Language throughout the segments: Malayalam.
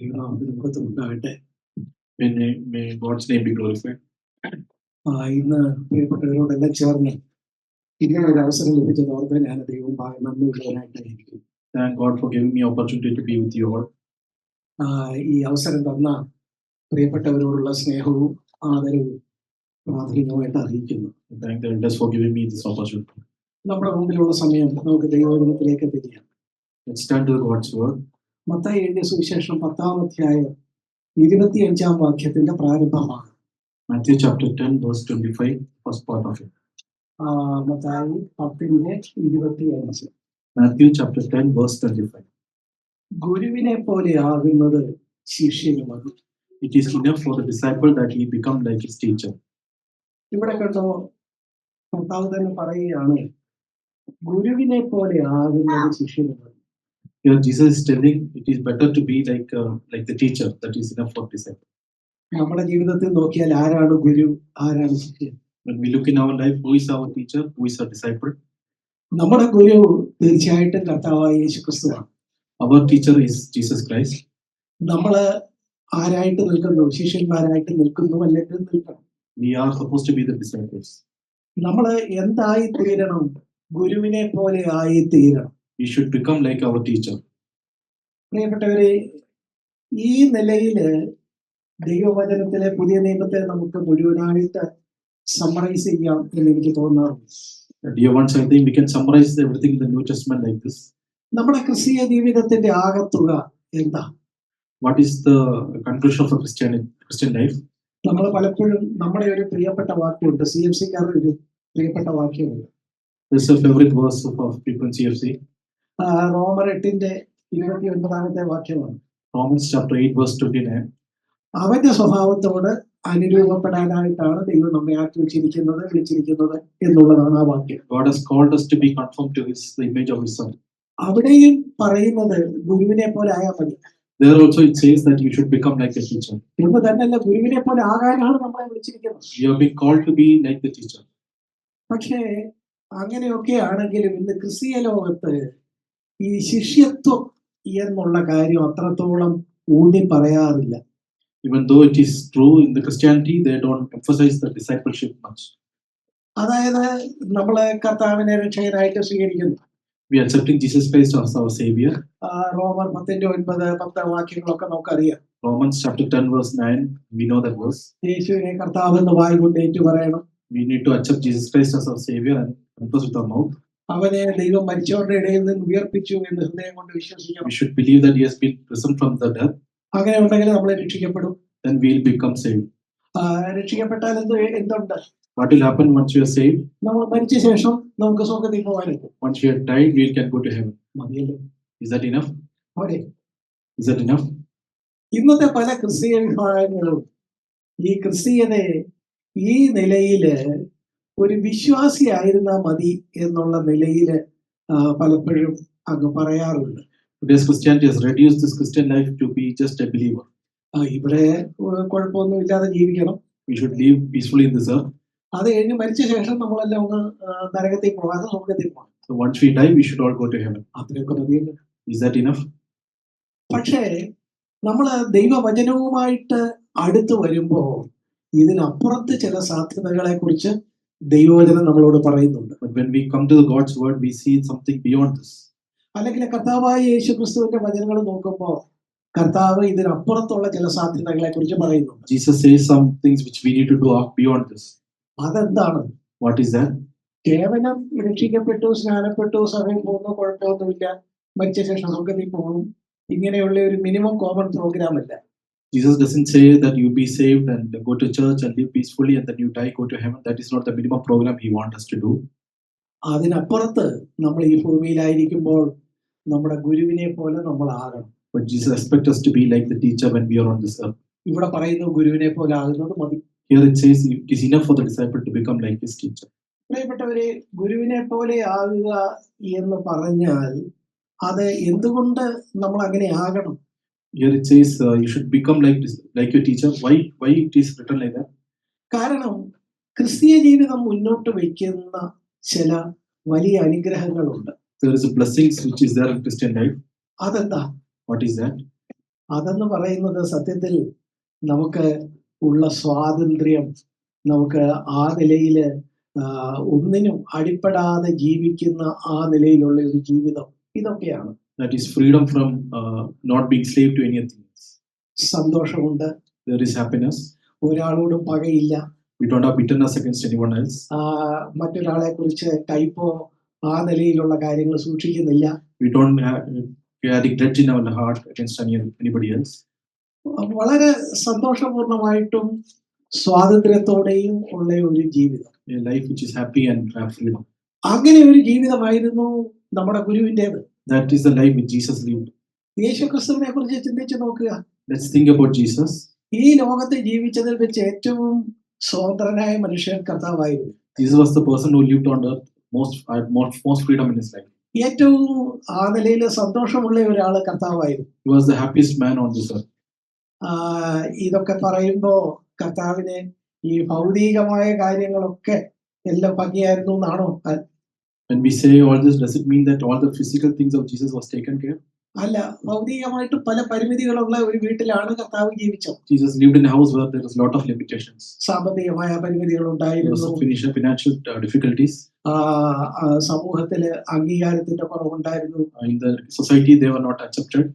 ദൈവനാമത്തിന് മഹത്വമുണ്ടാകട്ടെ. May God's name be glorified. ഇന്ന് പ്രിയപ്പെട്ടവരോടെല്ലാം ചേർന്ന് ഇങ്ങനെ ഒരു അവസരം ലഭിച്ചത് ഓർത്ത് ഞാൻ ദൈവം നന്ദിയുള്ളവനായിട്ടായിരിക്കും. Thank God for giving me opportunity to be with you all. ഈ അവസരം തന്ന പ്രിയപ്പെട്ടവരോടുള്ള സ്നേഹവും ആദരവും പ്രാഥമികമായിട്ട് അറിയിക്കുന്നു. Thank the elders for giving me this opportunity. നമ്മുടെ മുമ്പിലുള്ള സമയം നമുക്ക് ദൈവവചനത്തിലേക്ക് തിരിയാം. Let's turn to God's word. Mathai എഴുതിയ സുവിശേഷം 10-ാം അധ്യായം 25-ാം വാക്യത്തിന്റെ പ്രാരംഭമാണ്. Matthew chapter 10 verse 25, first part of it. Mathai 10:25. Matthew chapter 10 verse 25. ഗുരുവിനെ പോലെ ആകുന്നത് ശിഷ്യനുമതി. It is enough for the disciple that he become like his teacher. ഇവിടെ കേട്ടോ കർത്താവ് തന്നെ പറയുകയാണ് ഗുരുവിനെ പോലെ ആകുന്നത് ശിഷ്യനുമതി. Here Jesus is telling it is better to be like the teacher, that is enough for disciple. നമ്മുടെ ജീവിതത്തിൽ നോക്കിയാൽ ആരാണ് ഗുരു, ആരാണ് ശിഷ്യൻ? When we look in our life, who is our teacher, who is our disciple? നമ്മുടെ ഗുരു തീർച്ചയായിട്ടും കർത്താവായ യേശുക്രിസ്തുവാണ്. Our teacher is Jesus Christ. നമ്മള് ആരായിട്ട് നിൽക്കുന്നു? ശിഷ്യന്മാരായിട്ട് നിൽക്കുന്നു, അല്ലെങ്കിൽ നിൽക്കണം. We are supposed to be the disciples. നമ്മള് എന്തായി തീരണം? ഗുരുവിനെ പോലെ ആയി തീരണം. We should become like our teacher. പ്രിയപ്പെട്ടവരെ, ഈ നിലയില് ദൈവവചനത്തിലെ പുതിയ നിയമത്തെ നമുക്ക് മുഴുവനായിട്ട് സമ്മറൈസ് ചെയ്യാം എന്ന് എനിക്ക് തോന്നാറുണ്ട്. Dear ones, I think we can summarize everything in the New Testament like this. നമ്മുടെ ക്രിസ്തീയ ജീവിതത്തിന്റെ ആകത്തുക എന്താ? What is the conclusion of a Christian life? നമ്മൾ പലപ്പോഴും നമ്മുടെ ഒരു പ്രിയപ്പെട്ട വാക്യമുണ്ട്, CFCക്കാരുടെ ഒരു പ്രിയപ്പെട്ട വാക്യമുണ്ട്. This is a favorite verse of people in CFC. റോമർ 8:29 വാക്യമാണ്. Romans chapter 8 verse 29. അവന്റെ സ്വഭാവത്തോട് അനുരൂപപ്പെടാനായിട്ടാണ് ദൈവം നമ്മെ ആക്കി വെച്ചിരിക്കുന്നത്, വിളിച്ചിരിക്കുന്നത് എന്നുള്ളതാണ് ആ വാക്യം. God has called us to be conformed to the image of his son. അവിടെയും പറയുന്നത് ഗുരുവിനെ പോലെ ആയാൽ മതി. There also it says that you should become like a teacher. എന്ന് തന്നെയല്ല, ഗുരുവിനെ പോലെ ആകാനാണ് നമ്മളെ വിളിച്ചിരിക്കുന്നത്. You have been called to be like the teacher. പക്ഷേ അങ്ങനെയൊക്കെ ആണെങ്കിലും ഇന്ന് ക്രിസ്തീയ ലോകത്ത് ഈ ശിഷ്യത്വം എന്നുള്ള കാര്യം അത്രത്തോളം ഊന്നി പറയാറില്ല. Even though it is true in the Christianity, they don't emphasize the discipleship much. അതായത് നമ്മള് കർത്താവിനെ രക്ഷകനായിട്ട് സ്വീകരിക്കുന്നു. We are accepting Jesus Christ as our savior. റോമർ 10:9-10 വാക്യങ്ങളൊക്കെ നമുക്കറിയാം. Romans chapter 10 verse 9, we know that verse. യേശുവിനെ കർത്താവ് എന്ന് വായ് കൊണ്ട് ഏറ്റു പറയണം. We need to accept Jesus Christ as our savior and confess with our mouth. അവനെ ദൈവം മരിച്ചവരുടെ ഇടയിൽ നിന്ന് ഉയർപ്പിച്ചു എന്ന് ഹൃദയം കൊണ്ട് വിശ്വസിക്കണം. We should believe that he has been risen from the death. അങ്ങനെ ഉണ്ടെങ്കിൽ നമ്മളെ രക്ഷിക്കപ്പെടും. Then we will become saved. രക്ഷിക്കപ്പെട്ടാൽ എന്തുണ്ട്? What will happen once we are saved? നമ്മൾ മരിച്ച ശേഷം നമുക്ക് സ്വർഗ്ഗത്തിൽ പോകാനായിട്ട്. Once we have died, we can go to heaven. മതിയല്ലോ. Is that enough? അവിടെ Is that enough? ഇന്നത്തെ പല ക്രിസ്തീയ വിഭാഗങ്ങളും ഈ ക്രിസ്തീയതയെ ഈ നിലയില് ഒരു വിശ്വാസിയായിരുന്നാ മതി എന്നുള്ള നിലയില് പലപ്പോഴും അങ്ങ് പറയാറുണ്ട്. Today's Christianity has reduced this Christian life to be just a believer. ഇവിടെ കുഴപ്പമൊന്നും ഇല്ലാതെ ജീവിക്കണം. We should live peacefully in this earth. അത് കഴിഞ്ഞ് മരിച്ച ശേഷം നമ്മളെല്ലാം ഒന്ന് നരകത്തിൽ പോകാതെ സ്വർഗ്ഗത്തിൽ പോകണം. So once we die, we should all go to heaven. അത്രയൊക്കെ മതിയല്ലോ. Is that enough? പക്ഷേ നമ്മള് ദൈവവചനവുമായിട്ട് അടുത്ത് വരുമ്പോ ഇതിനപ്പുറത്ത് ചില സാധ്യതകളെ കുറിച്ച് ദൈവവചനം നമ്മളോട് പറയുന്നുണ്ട്. But when we come to the God's word, we see something beyond this. അല്ലെങ്കിൽ കർത്താവായ യേശുക്രിസ്തുവിന്റെ വചനങ്ങൾ നോക്കുമ്പോൾ കർത്താവ് ഇതിനപ്പുറത്തുള്ള ചില സാധ്യതകളെ കുറിച്ച് പറയുന്നുണ്ട്. Jesus says some things which we need to do beyond this. അതെന്താണ്? What is that? കേവലം രക്ഷിക്കപ്പെട്ടു, സ്നാനപ്പെട്ടു, സഭയിൽ പോകുന്നു, കുഴപ്പമൊന്നുമില്ല, മരിച്ച ശേഷം സ്വർഗ്ഗത്തിൽ പോകും, ഇങ്ങനെയുള്ള ഒരു മിനിമം കോമൺ പ്രോഗ്രാം അല്ല. Jesus doesn't say that you be saved and go to church and live peacefully and then you die, go to heaven. That is not the minimum program he wants us to do. അതിനപ്പുറത്ത് നമ്മൾ ഈ ഭൂമിയിലായിരിക്കുമ്പോൾ നമ്മുടെ ഗുരുവിനെ പോലെ നമ്മൾ ആകണം. But Jesus expects us to be like the teacher when we are on this earth. ഇവിടെ പറയുന്നു ഗുരുവിനെ പോലെ ആകുന്നത് മതി. Here it says it is enough for the disciple to become like his teacher. പ്രിയപ്പെട്ടവരെ, ഗുരുവിനെ പോലെ ആകുക എന്ന് പറഞ്ഞാൽ അത് എന്തുകൊണ്ട് നമ്മൾ അങ്ങനെ ആകണം? Here it says you should become like your teacher. Why it is written like that? കാരണം ക്രിസ്തീയ ജീവിതം മുന്നോട്ട് വയ്ക്കുന്ന ചില വലിയ അനുഗ്രഹങ്ങളുണ്ട്. There is a blessings which is there in Christian life. അതെന്താ? What is that? അതെന്ന് പറയുന്നത് സത്യത്തിൽ നമുക്ക് ഉള്ള സ്വാതന്ത്ര്യം, നമുക്ക് ആ നിലയിൽ ഒന്നിനും അടിപ്പെടാതെ ജീവിക്കുന്ന ആ നിലയിലുള്ള ഒരു ജീവിതം, ഇതൊക്കെയാണ്. That is freedom from not being slave to anything. സന്തോഷമുണ്ട്, There is happiness. ഒരാളോടും പകയില്ല, We don't have bitterness against anyone else. മറ്റൊരാളെ കുറിച്ച് കയ്പോ ആ നിലയിലുള്ള കാര്യങ്ങൾ സൂക്ഷിക്കുന്നില്ല. We don't carry grudge in our heart against anybody else. വളരെ സന്തോഷപൂർണമായിട്ടും സ്വാതന്ത്ര്യത്തോടെയും ഉള്ള ഒരു ജീവിതം, A life which is happy and freedom. അങ്ങനെ ഒരു ജീവിതമായിരുന്നു നമ്മുടെ ഗുരുവിൻ്റെത്. That is the life which Jesus lived. യേശുക്രിസ്തുവിനെ കുറിച്ച് ചിന്തിച്ചു നോക്കുക. Let's think about Jesus. ഈ ലോകത്ത് ജീവിച്ചതിൽ വെച്ച് ഏറ്റവും സ്വതന്ത്രനായ മനുഷ്യൻ കർത്താവായിരുന്നു. Jesus was the person who lived on earth most freedom in his life. ഏറ്റവും ആ നിലയിൽ സന്തോഷമുള്ള ഒരാള് കർത്താവായിരുന്നു. He was the happiest man on this earth. ഇതൊക്കെ പറയുമ്പോ കർത്താവിന് ഈ ഭൗതികമായ കാര്യങ്ങളൊക്കെ എല്ലാം ഭംഗിയായിരുന്നു എന്നാണോ? When we say all this, does it mean that all the physical things of Jesus was taken care? അല്ല, ഭൗതികമായിട്ട് പല പരിമിതികളുള്ള ഒരു വീട്ടിലാണ് കർത്താവ് ജീവിച്ചത്. Jesus lived in a house where there was a lot of limitations. സാമ്പത്തികമായ പരിമിതികൾ ഉണ്ടായിരുന്നു, financial difficulties. സമൂഹത്തില് അംഗീകാരത്തിന്റെ കുറവുണ്ടായിരുന്നു, In the society they were not accepted.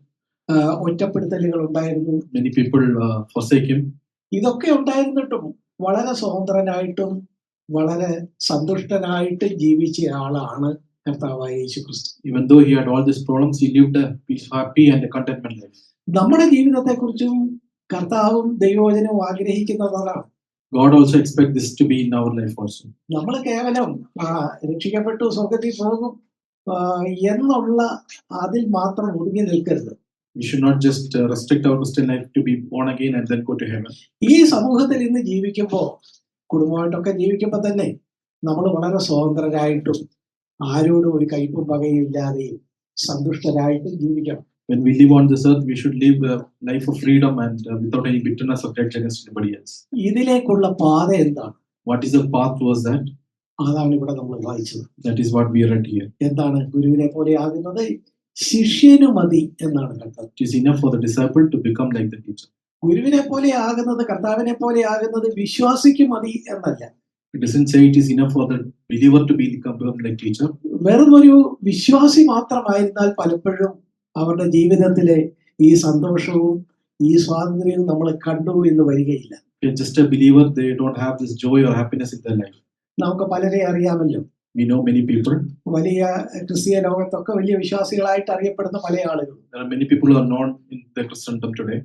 ഒറ്റപ്പെടുത്തലുകൾ ഉണ്ടായിരുന്നു, Many people forsake him. ഇതൊക്കെ ഉണ്ടായിരുന്നിട്ടും വളരെ സ്വതന്ത്രനായിട്ടും വളരെ സന്തുഷ്ടനായിട്ട് ജീവിച്ച ആളാണ് കർത്താവായ യേശുക്രിസ്തു. Even though he had all these problems, he lived a happy and a contentment life. നമ്മുടെ ജീവിതത്തെ കുറിച്ചും കർത്താവും ദൈവവചനവും ആഗ്രഹിക്കുന്നതാണ്. God also expects this to be in our life also. നമ്മൾ കേവലം രക്ഷിക്കപ്പെട്ടു സ്വർഗത്തിൽ പോകും എന്നുള്ള അതിൽ മാത്രം ഒതുങ്ങി നിൽക്കരുത്. We should not just restrict our Christian life to be born again and then go to heaven. ഈ സമൂഹത്തിൽ ഇന്ന് ജീവിക്കുമ്പോൾ, കുടുംബമായിട്ടൊക്കെ ജീവിക്കുമ്പോൾ തന്നെ നമ്മൾ വളരെ സ്വതന്ത്രരായിട്ടും ആരോടും ഒരു കയ്പും പകയും ഇല്ലാതെയും സന്തുഷ്ടരായിട്ടും ജീവിക്കണം. When we live on this earth, we should live a life of freedom and without any bitterness or grudge against anybody else. ഇതിലേക്കുള്ള പാത എന്താണ്? What is the path towards that? അതാണ് ഇവിടെ നമ്മൾ വായിച്ചത്. That is what we read here. എന്താണ്? ഗുരുവിനെ പോലെ ആകുന്നത് ശിഷ്യനു മതി എന്നാണ് കർത്താവ്. It is enough for the disciple to become like the teacher. ഗുരുവിനെ പോലെ ആകുന്നത്, കർത്താവിനെ പോലെ ആകുന്നത് വിശ്വാസിക്ക് മതി എന്നല്ല. It doesn't say it is enough for the believer to become like teacher. വെറും ഒരു വിശ്വാസി മാത്രമായിരുന്നാൽ പലപ്പോഴും അവരുടെ ജീവിതത്തിലെ ഈ സന്തോഷവും ഈ സ്വാതന്ത്ര്യവും നമ്മൾ കണ്ടു എന്ന് വരികയില്ല. Just a believer, they don't have this joy or happiness in their life. നമുക്ക് പലരെ അറിയാമല്ലോ. We know many people. വലിയ ക്രിസ്തീയ ലോകത്തൊക്കെ വലിയ വിശ്വാസികളായിട്ട് അറിയപ്പെടുന്ന പല ആളുകൾ. There are many people who are known in the Christendom today.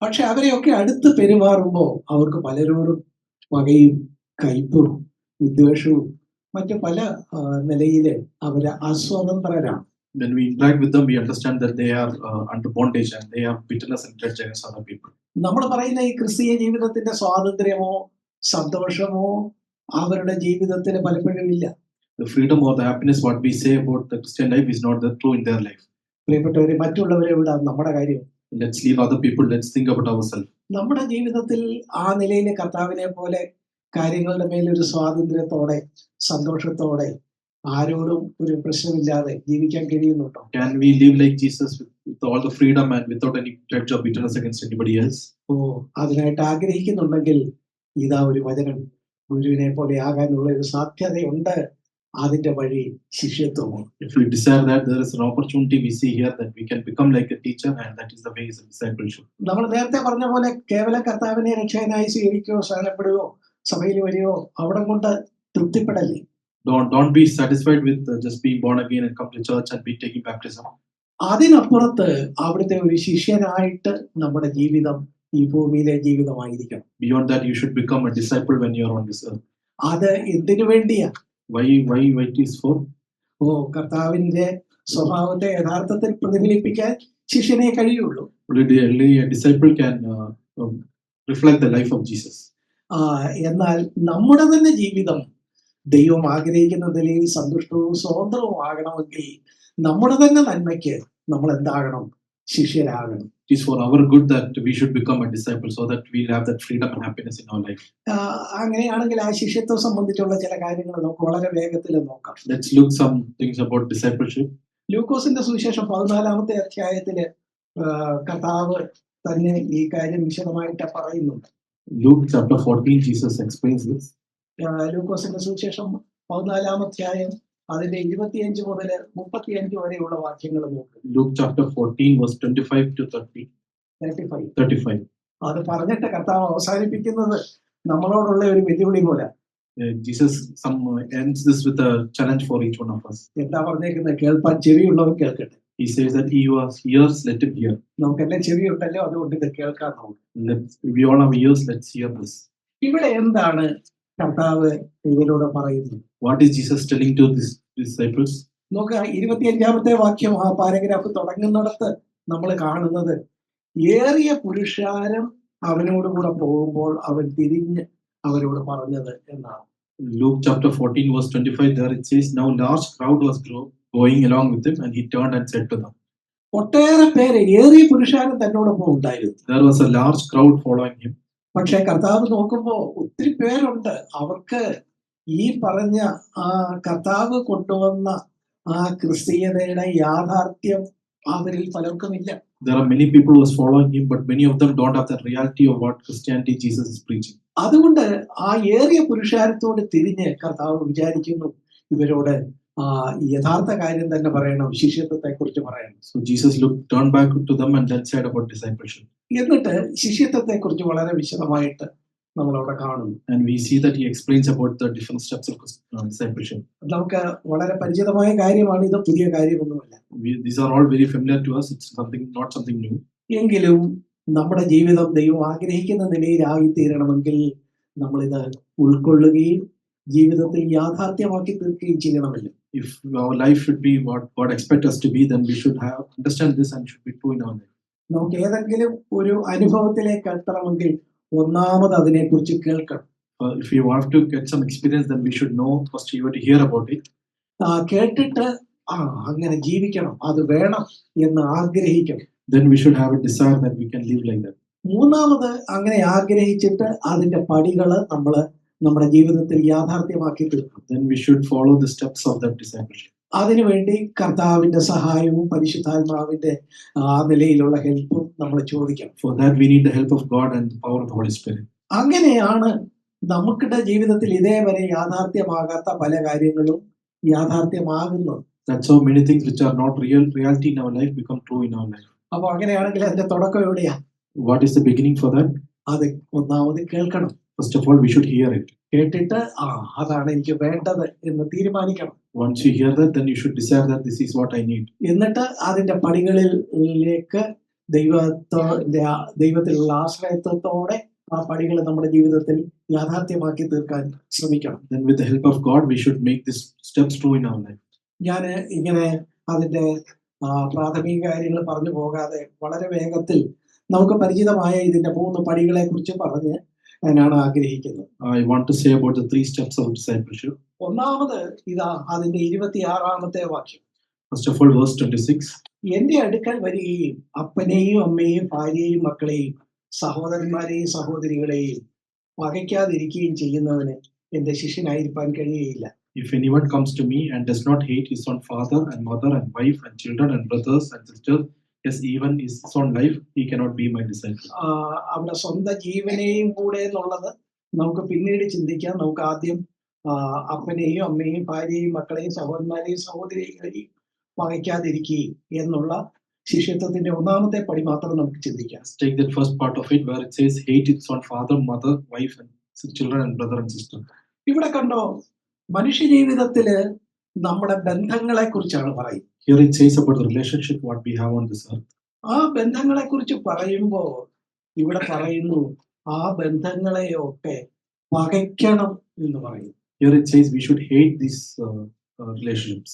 പക്ഷെ അവരെയൊക്കെ അടുത്ത് പെരുമാറുമ്പോൾ അവർക്ക് പലരോടും പകയും കയ്പും വിദ്വേഷവും മറ്റു പല നിലയില് അവര് അസ്വതന്ത്രരാണ്. When we interact with them, we understand that they are under bondage and they have bitterness and grudge against other people. നമ്മൾ പറയുന്ന ഈ ക്രിസ്തീയ ജീവിതത്തിന്റെ സ്വാതന്ത്ര്യമോ സന്തോഷമോ അവരുടെ ജീവിതത്തിൽ പലപ്പോഴും ഇല്ല. The freedom or the happiness what we say about the Christian life is not that true in their life. പ്രിയപ്പെട്ടവരെ, മറ്റുള്ളവരെ വിടാം, നമ്മുടെ കാര്യം. Let's leave other people. Let's think about ourselves. നമ്മുടെ ജീവിതത്തിൽ ആ നിലയിൽ കർത്താവിനെ പോലെ കാര്യങ്ങളുടെ മേലൊരു സ്വാതന്ത്ര്യത്തോടെ സന്തോഷത്തോടെ ആരോടും ഒരു പ്രശ്നമില്ലാതെ ജീവിക്കാൻ കഴിയുന്നുണ്ടോ? Can we live like Jesus with all the freedom and without any grudge or bitterness against anybody else? അതിനായിട്ട് ആഗ്രഹിക്കുന്നുണ്ടെങ്കിൽ ഇതാ ഒരു വചനം, ഗുരുവിനെ പോലെ ആകാനുള്ള ഒരു സാധ്യതയുണ്ട്. അതിന്റെ വഴി ശിഷ്യത്വമാണ്. If we desire that, there is an opportunity we see here that we can become like a teacher, and that is the way of discipleship. നമ്മൾ നേരത്തെ പറഞ്ഞ പോലെ കേവലം കർത്താവിനെ രക്ഷകനായി സ്വീകരിക്കുകയോ ശരണപ്പെടുകയോ സഭയിൽ വരികയോ അവിടെ കൊണ്ട് തൃപ്തിപ്പെടല്ലേ. Don't be satisfied with just being born again and come to church and be taking baptism. അതിനപ്പുറത്ത് അവിടുത്തെ ഒരു ശിഷ്യനായിട്ട് നമ്മുടെ ജീവിതം ഈ ഭൂമിയിലെ ജീവിതമായിരിക്കണം. Beyond that, you should become a disciple when you are on this earth. അത് എന്തിനു വേണ്ടിയാ? Why it is for? കർത്താവിന്റെ സ്വഭാവത്തെ യഥാർത്ഥത്തിൽ പ്രതിഫലിപ്പിക്കാൻ ശിഷ്യനെ കഴിയുള്ളൂ. Only a disciple can reflect the life of Jesus. എന്നാൽ നമ്മുടെ തന്നെ ജീവിതം ദൈവം ആഗ്രഹിക്കുന്ന നിലയിൽ സന്തുഷ്ടവും സ്വതന്ത്രവും ആകണമെങ്കിൽ നമ്മുടെ തന്നെ നന്മയ്ക്ക് നമ്മൾ എന്താകണം? ശിഷ്യരാകണം. It is for our good that we should become a disciple so that we have that freedom and happiness in our life. അങ്ങനെയാണെങ്കിൽ ആ ശിഷ്യത്വം സംബന്ധിച്ചുള്ള ചില കാര്യങ്ങൾ നമുക്ക് വളരെ വേഗത്തിൽ നോക്കാം. Let's look some things about discipleship. ലൂക്കോസിന്റെ സുവിശേഷം 14-ാമത്തെ അധ്യായത്തില് കർത്താവ് തന്നെ ഈ കാര്യം വിശദമായിട്ട് പറയുന്നുണ്ട്. Luke chapter 14, Jesus explains this. ലൂക്കോസിന്റെ സുവിശേഷം 14-ാം അധ്യായം അതിന്റെ 25 മുതൽ 35 വരെയുള്ള വാക്യങ്ങൾ നോക്കുക. Luke chapter 14, verse 25 to 35. അത് പറഞ്ഞിട്ട് കർത്താവ് അവസാനിപ്പിക്കുന്നത് നമ്മളോടുള്ള ഒരു വെല്ലുവിളി പോലെ. Jesus ends this with a challenge for each one of us. എന്താ പറഞ്ഞേക്കുന്നത്? കേൾപ്പാൻ ചെവിയുള്ളവർ കേൾക്കട്ടെ. He says that he who has ears, let him hear. നമുക്കെല്ലാം ചെവിയുണ്ടല്ലോ, അതുകൊണ്ട് ഇത് കേൾക്കാൻ നോക്കും. We all have ears, let's hear this. ഇവിടെ എന്താണ് കർത്താവ് ഇവരോട് പറയുന്നത്? What is Jesus telling to his disciples? നോക്കുക, 25-ാമത്തെ വാക്യം ആ പാരഗ്രാഫ് തുടങ്ങുന്നിടത്ത് നമ്മൾ കാണുന്നത് ഏറിയ പുരുഷാരം അവനോട് കൂടെ പോകുമ്പോൾ അവൻ തിരിഞ്ഞ് അവരോട് പറഞ്ഞത് എന്നാണ്. Luke chapter 14, verse 25, there it says, now large crowd was going along with him, and he turned and said to them. ഒട്ടേറെ പേര്, ഏറിയ പുരുഷാരം തന്നോടൊപ്പം ഉണ്ടായിരുന്നു. There was a large crowd following him. പക്ഷെ കർത്താവ് നോക്കുമ്പോ ഒത്തിരി പേരുണ്ട്, അവർക്ക് ഈ പറഞ്ഞ ആ കർത്താവ് കൊണ്ടുവന്ന ആ ക്രിസ്തീയതയുടെ യാഥാർത്ഥ്യം അവരിൽ പലർക്കുമില്ല. There are many people who are following him, but many of them don't have the reality of what Christianity Jesus is preaching. അതുകൊണ്ട് ആ ഏറിയ പുരുഷാരത്തോട് തിരിഞ്ഞ് കർത്താവ് വിചാരിക്കുന്നു, ഇവരോട് യഥാർത്ഥ കാര്യം തന്നെ പറയണം, ശിഷ്യത്വത്തെ കുറിച്ച് പറയണം. So Jesus turned back to them and then said about discipleship. എന്നിട്ട് ശിഷ്യത്വത്തെ കുറിച്ച് വളരെ വിശദമായിട്ട് നമ്മളവിടെ കാണുന്നു. And we see that he explains about the different steps of discipleship. നമുക്ക് വളരെ പരിചിതമായ കാര്യമാണ്, ഇത് പുതിയ കാര്യമൊന്നുമല്ല. These are all very familiar to us. It's not something new. എങ്കിലും നമ്മുടെ ജീവിതം ദൈവം ആഗ്രഹിക്കുന്ന നിലയിലായി തീരണമെങ്കിൽ നമ്മളിത് ഉൾക്കൊള്ളുകയും ജീവിതത്തിൽ യാഥാർത്ഥ്യമാക്കി തീർക്കുകയും ചെയ്യണമല്ലോ. If our life should be what God expects us to be, then we should understand this and should be true in our life. നമുക്ക് ഏതെങ്കിലും ഒരു അനുഭവത്തിലേക്ക് എത്തണമെങ്കിൽ ഒന്നാമത് അതിനെക്കുറിച്ച് കേൾക്കണം. If you want to get some experience, then we should know first. You have to hear about it. കേട്ടിട്ട് അങ്ങനെ ജീവിക്കണം, അത് വേണം എന്ന് ആഗ്രഹിക്കണം. Then we should have a desire that we can live like that. മൂന്നാമത് അങ്ങനെ ആഗ്രഹിച്ചിട്ട് അതിന്റെ പടികള് നമ്മള് നമ്മുടെ ജീവിതത്തിൽ യാഥാർത്ഥ്യമാക്കി തീർക്കണം. Then we should follow the steps of that discipleship. അതിനുവേണ്ടി കർത്താവിന്റെ സഹായവും പരിശുദ്ധാത്മാവിന്റെ ആ നിലയിലുള്ള ഹെൽപ്പും നമ്മൾ ചോദിക്കണം. For that we need the help of God and the power of the Holy Spirit. അങ്ങനെയാണ് നമുക്കിടെ ജീവിതത്തിൽ ഇതേവരെ യാഥാർത്ഥ്യമാകാത്ത പല കാര്യങ്ങളും യാഥാർത്ഥ്യമാകുന്നത്. That's how many things which are not reality in our life become true in our life. അപ്പൊ അങ്ങനെയാണെങ്കിൽ അതിന്റെ തുടക്കം എവിടെയാ? What is the beginning for that? അത് ഒന്നാമത് കേൾക്കണം. First of all, we should hear it. കേട്ടിട്ട് അതാണ് എനിക്ക് വേണ്ടത് എന്ന് തീരുമാനിക്കണം. Once you hear that, then you should decide that this is what I need. എന്നിട്ട് അതിന്റെ പടികളിലേക്ക് ദൈവത്തിലുള്ള ആശ്രയത്വത്തോടെ ആ പടികൾ നമ്മുടെ ജീവിതത്തിൽ യാഥാർത്ഥ്യമാക്കി തീർക്കാൻ ശ്രമിക്കണം. Then with the help of God, we should make these steps true in our life. ഞാൻ ഇങ്ങനെ അതിന്റെ പ്രാഥമിക കാര്യങ്ങൾ പറഞ്ഞു പോകാതെ വളരെ വേഗത്തിൽ നമുക്ക് പരിചിതമായ ഇതിന്റെ 3 പടികളെ കുറിച്ച് പറഞ്ഞ് ഞാനാണ് ആഗ്രഹിക്കുന്നത്. I want to say about the 3 steps of discipleship. ഒന്നാമത് ഇതാ അതിന്റെ 26-ാമത്തെ വാക്യം. First of all, verse 26. എന്റെ അടുക്കൽ വരികയും അപ്പനെയും അമ്മയെയും ഭാര്യയെയും മക്കളെയും സഹോദരന്മാരെയും സഹോദരികളെയും പകയ്ക്കാതിരിക്കുകയും ചെയ്യുന്നവന് എന്റെ ശിഷ്യനായിരിക്കാൻ കഴിയുകയില്ല. If anyone comes to me and does not hate his own father and mother and wife and children and brothers and sisters, yes, even his own life, he cannot be my disciple. അവിടെ സ്വന്തം ജീവനെയും കൂടെ എന്നുള്ളത് നമുക്ക് പിന്നീട് ചിന്തിക്കാം. നമുക്ക് ആദ്യം അപ്പനെയും അമ്മയെയും ഭാര്യയെയും മക്കളെയും സഹോദരന്മാരെയും സഹോദരികളെയും പകയ്ക്കാതിരിക്കുകയും എന്നുള്ള ശിഷ്യത്വത്തിന്റെ ഒന്നാമത്തെ പടി മാത്രം നമുക്ക് ചിന്തിക്കാം. Take that first part of it where it says hate its own father, mother, wife and children and brother and sister. ഇവിടെ കണ്ടോ, മനുഷ്യ ജീവിതത്തില് നമ്മുടെ ബന്ധങ്ങളെ കുറിച്ചാണ് പറയുന്നത്. Here it says about the relationship what we have on this earth. ആ ബന്ധങ്ങളെ കുറിച്ച് പറയുമ്പോ ഇവിടെ പറയുന്നു ആ ബന്ധങ്ങളെയൊക്കെ പകയ്ക്കണം എന്ന് പറയുന്നു. Here it says we should hate these relationships.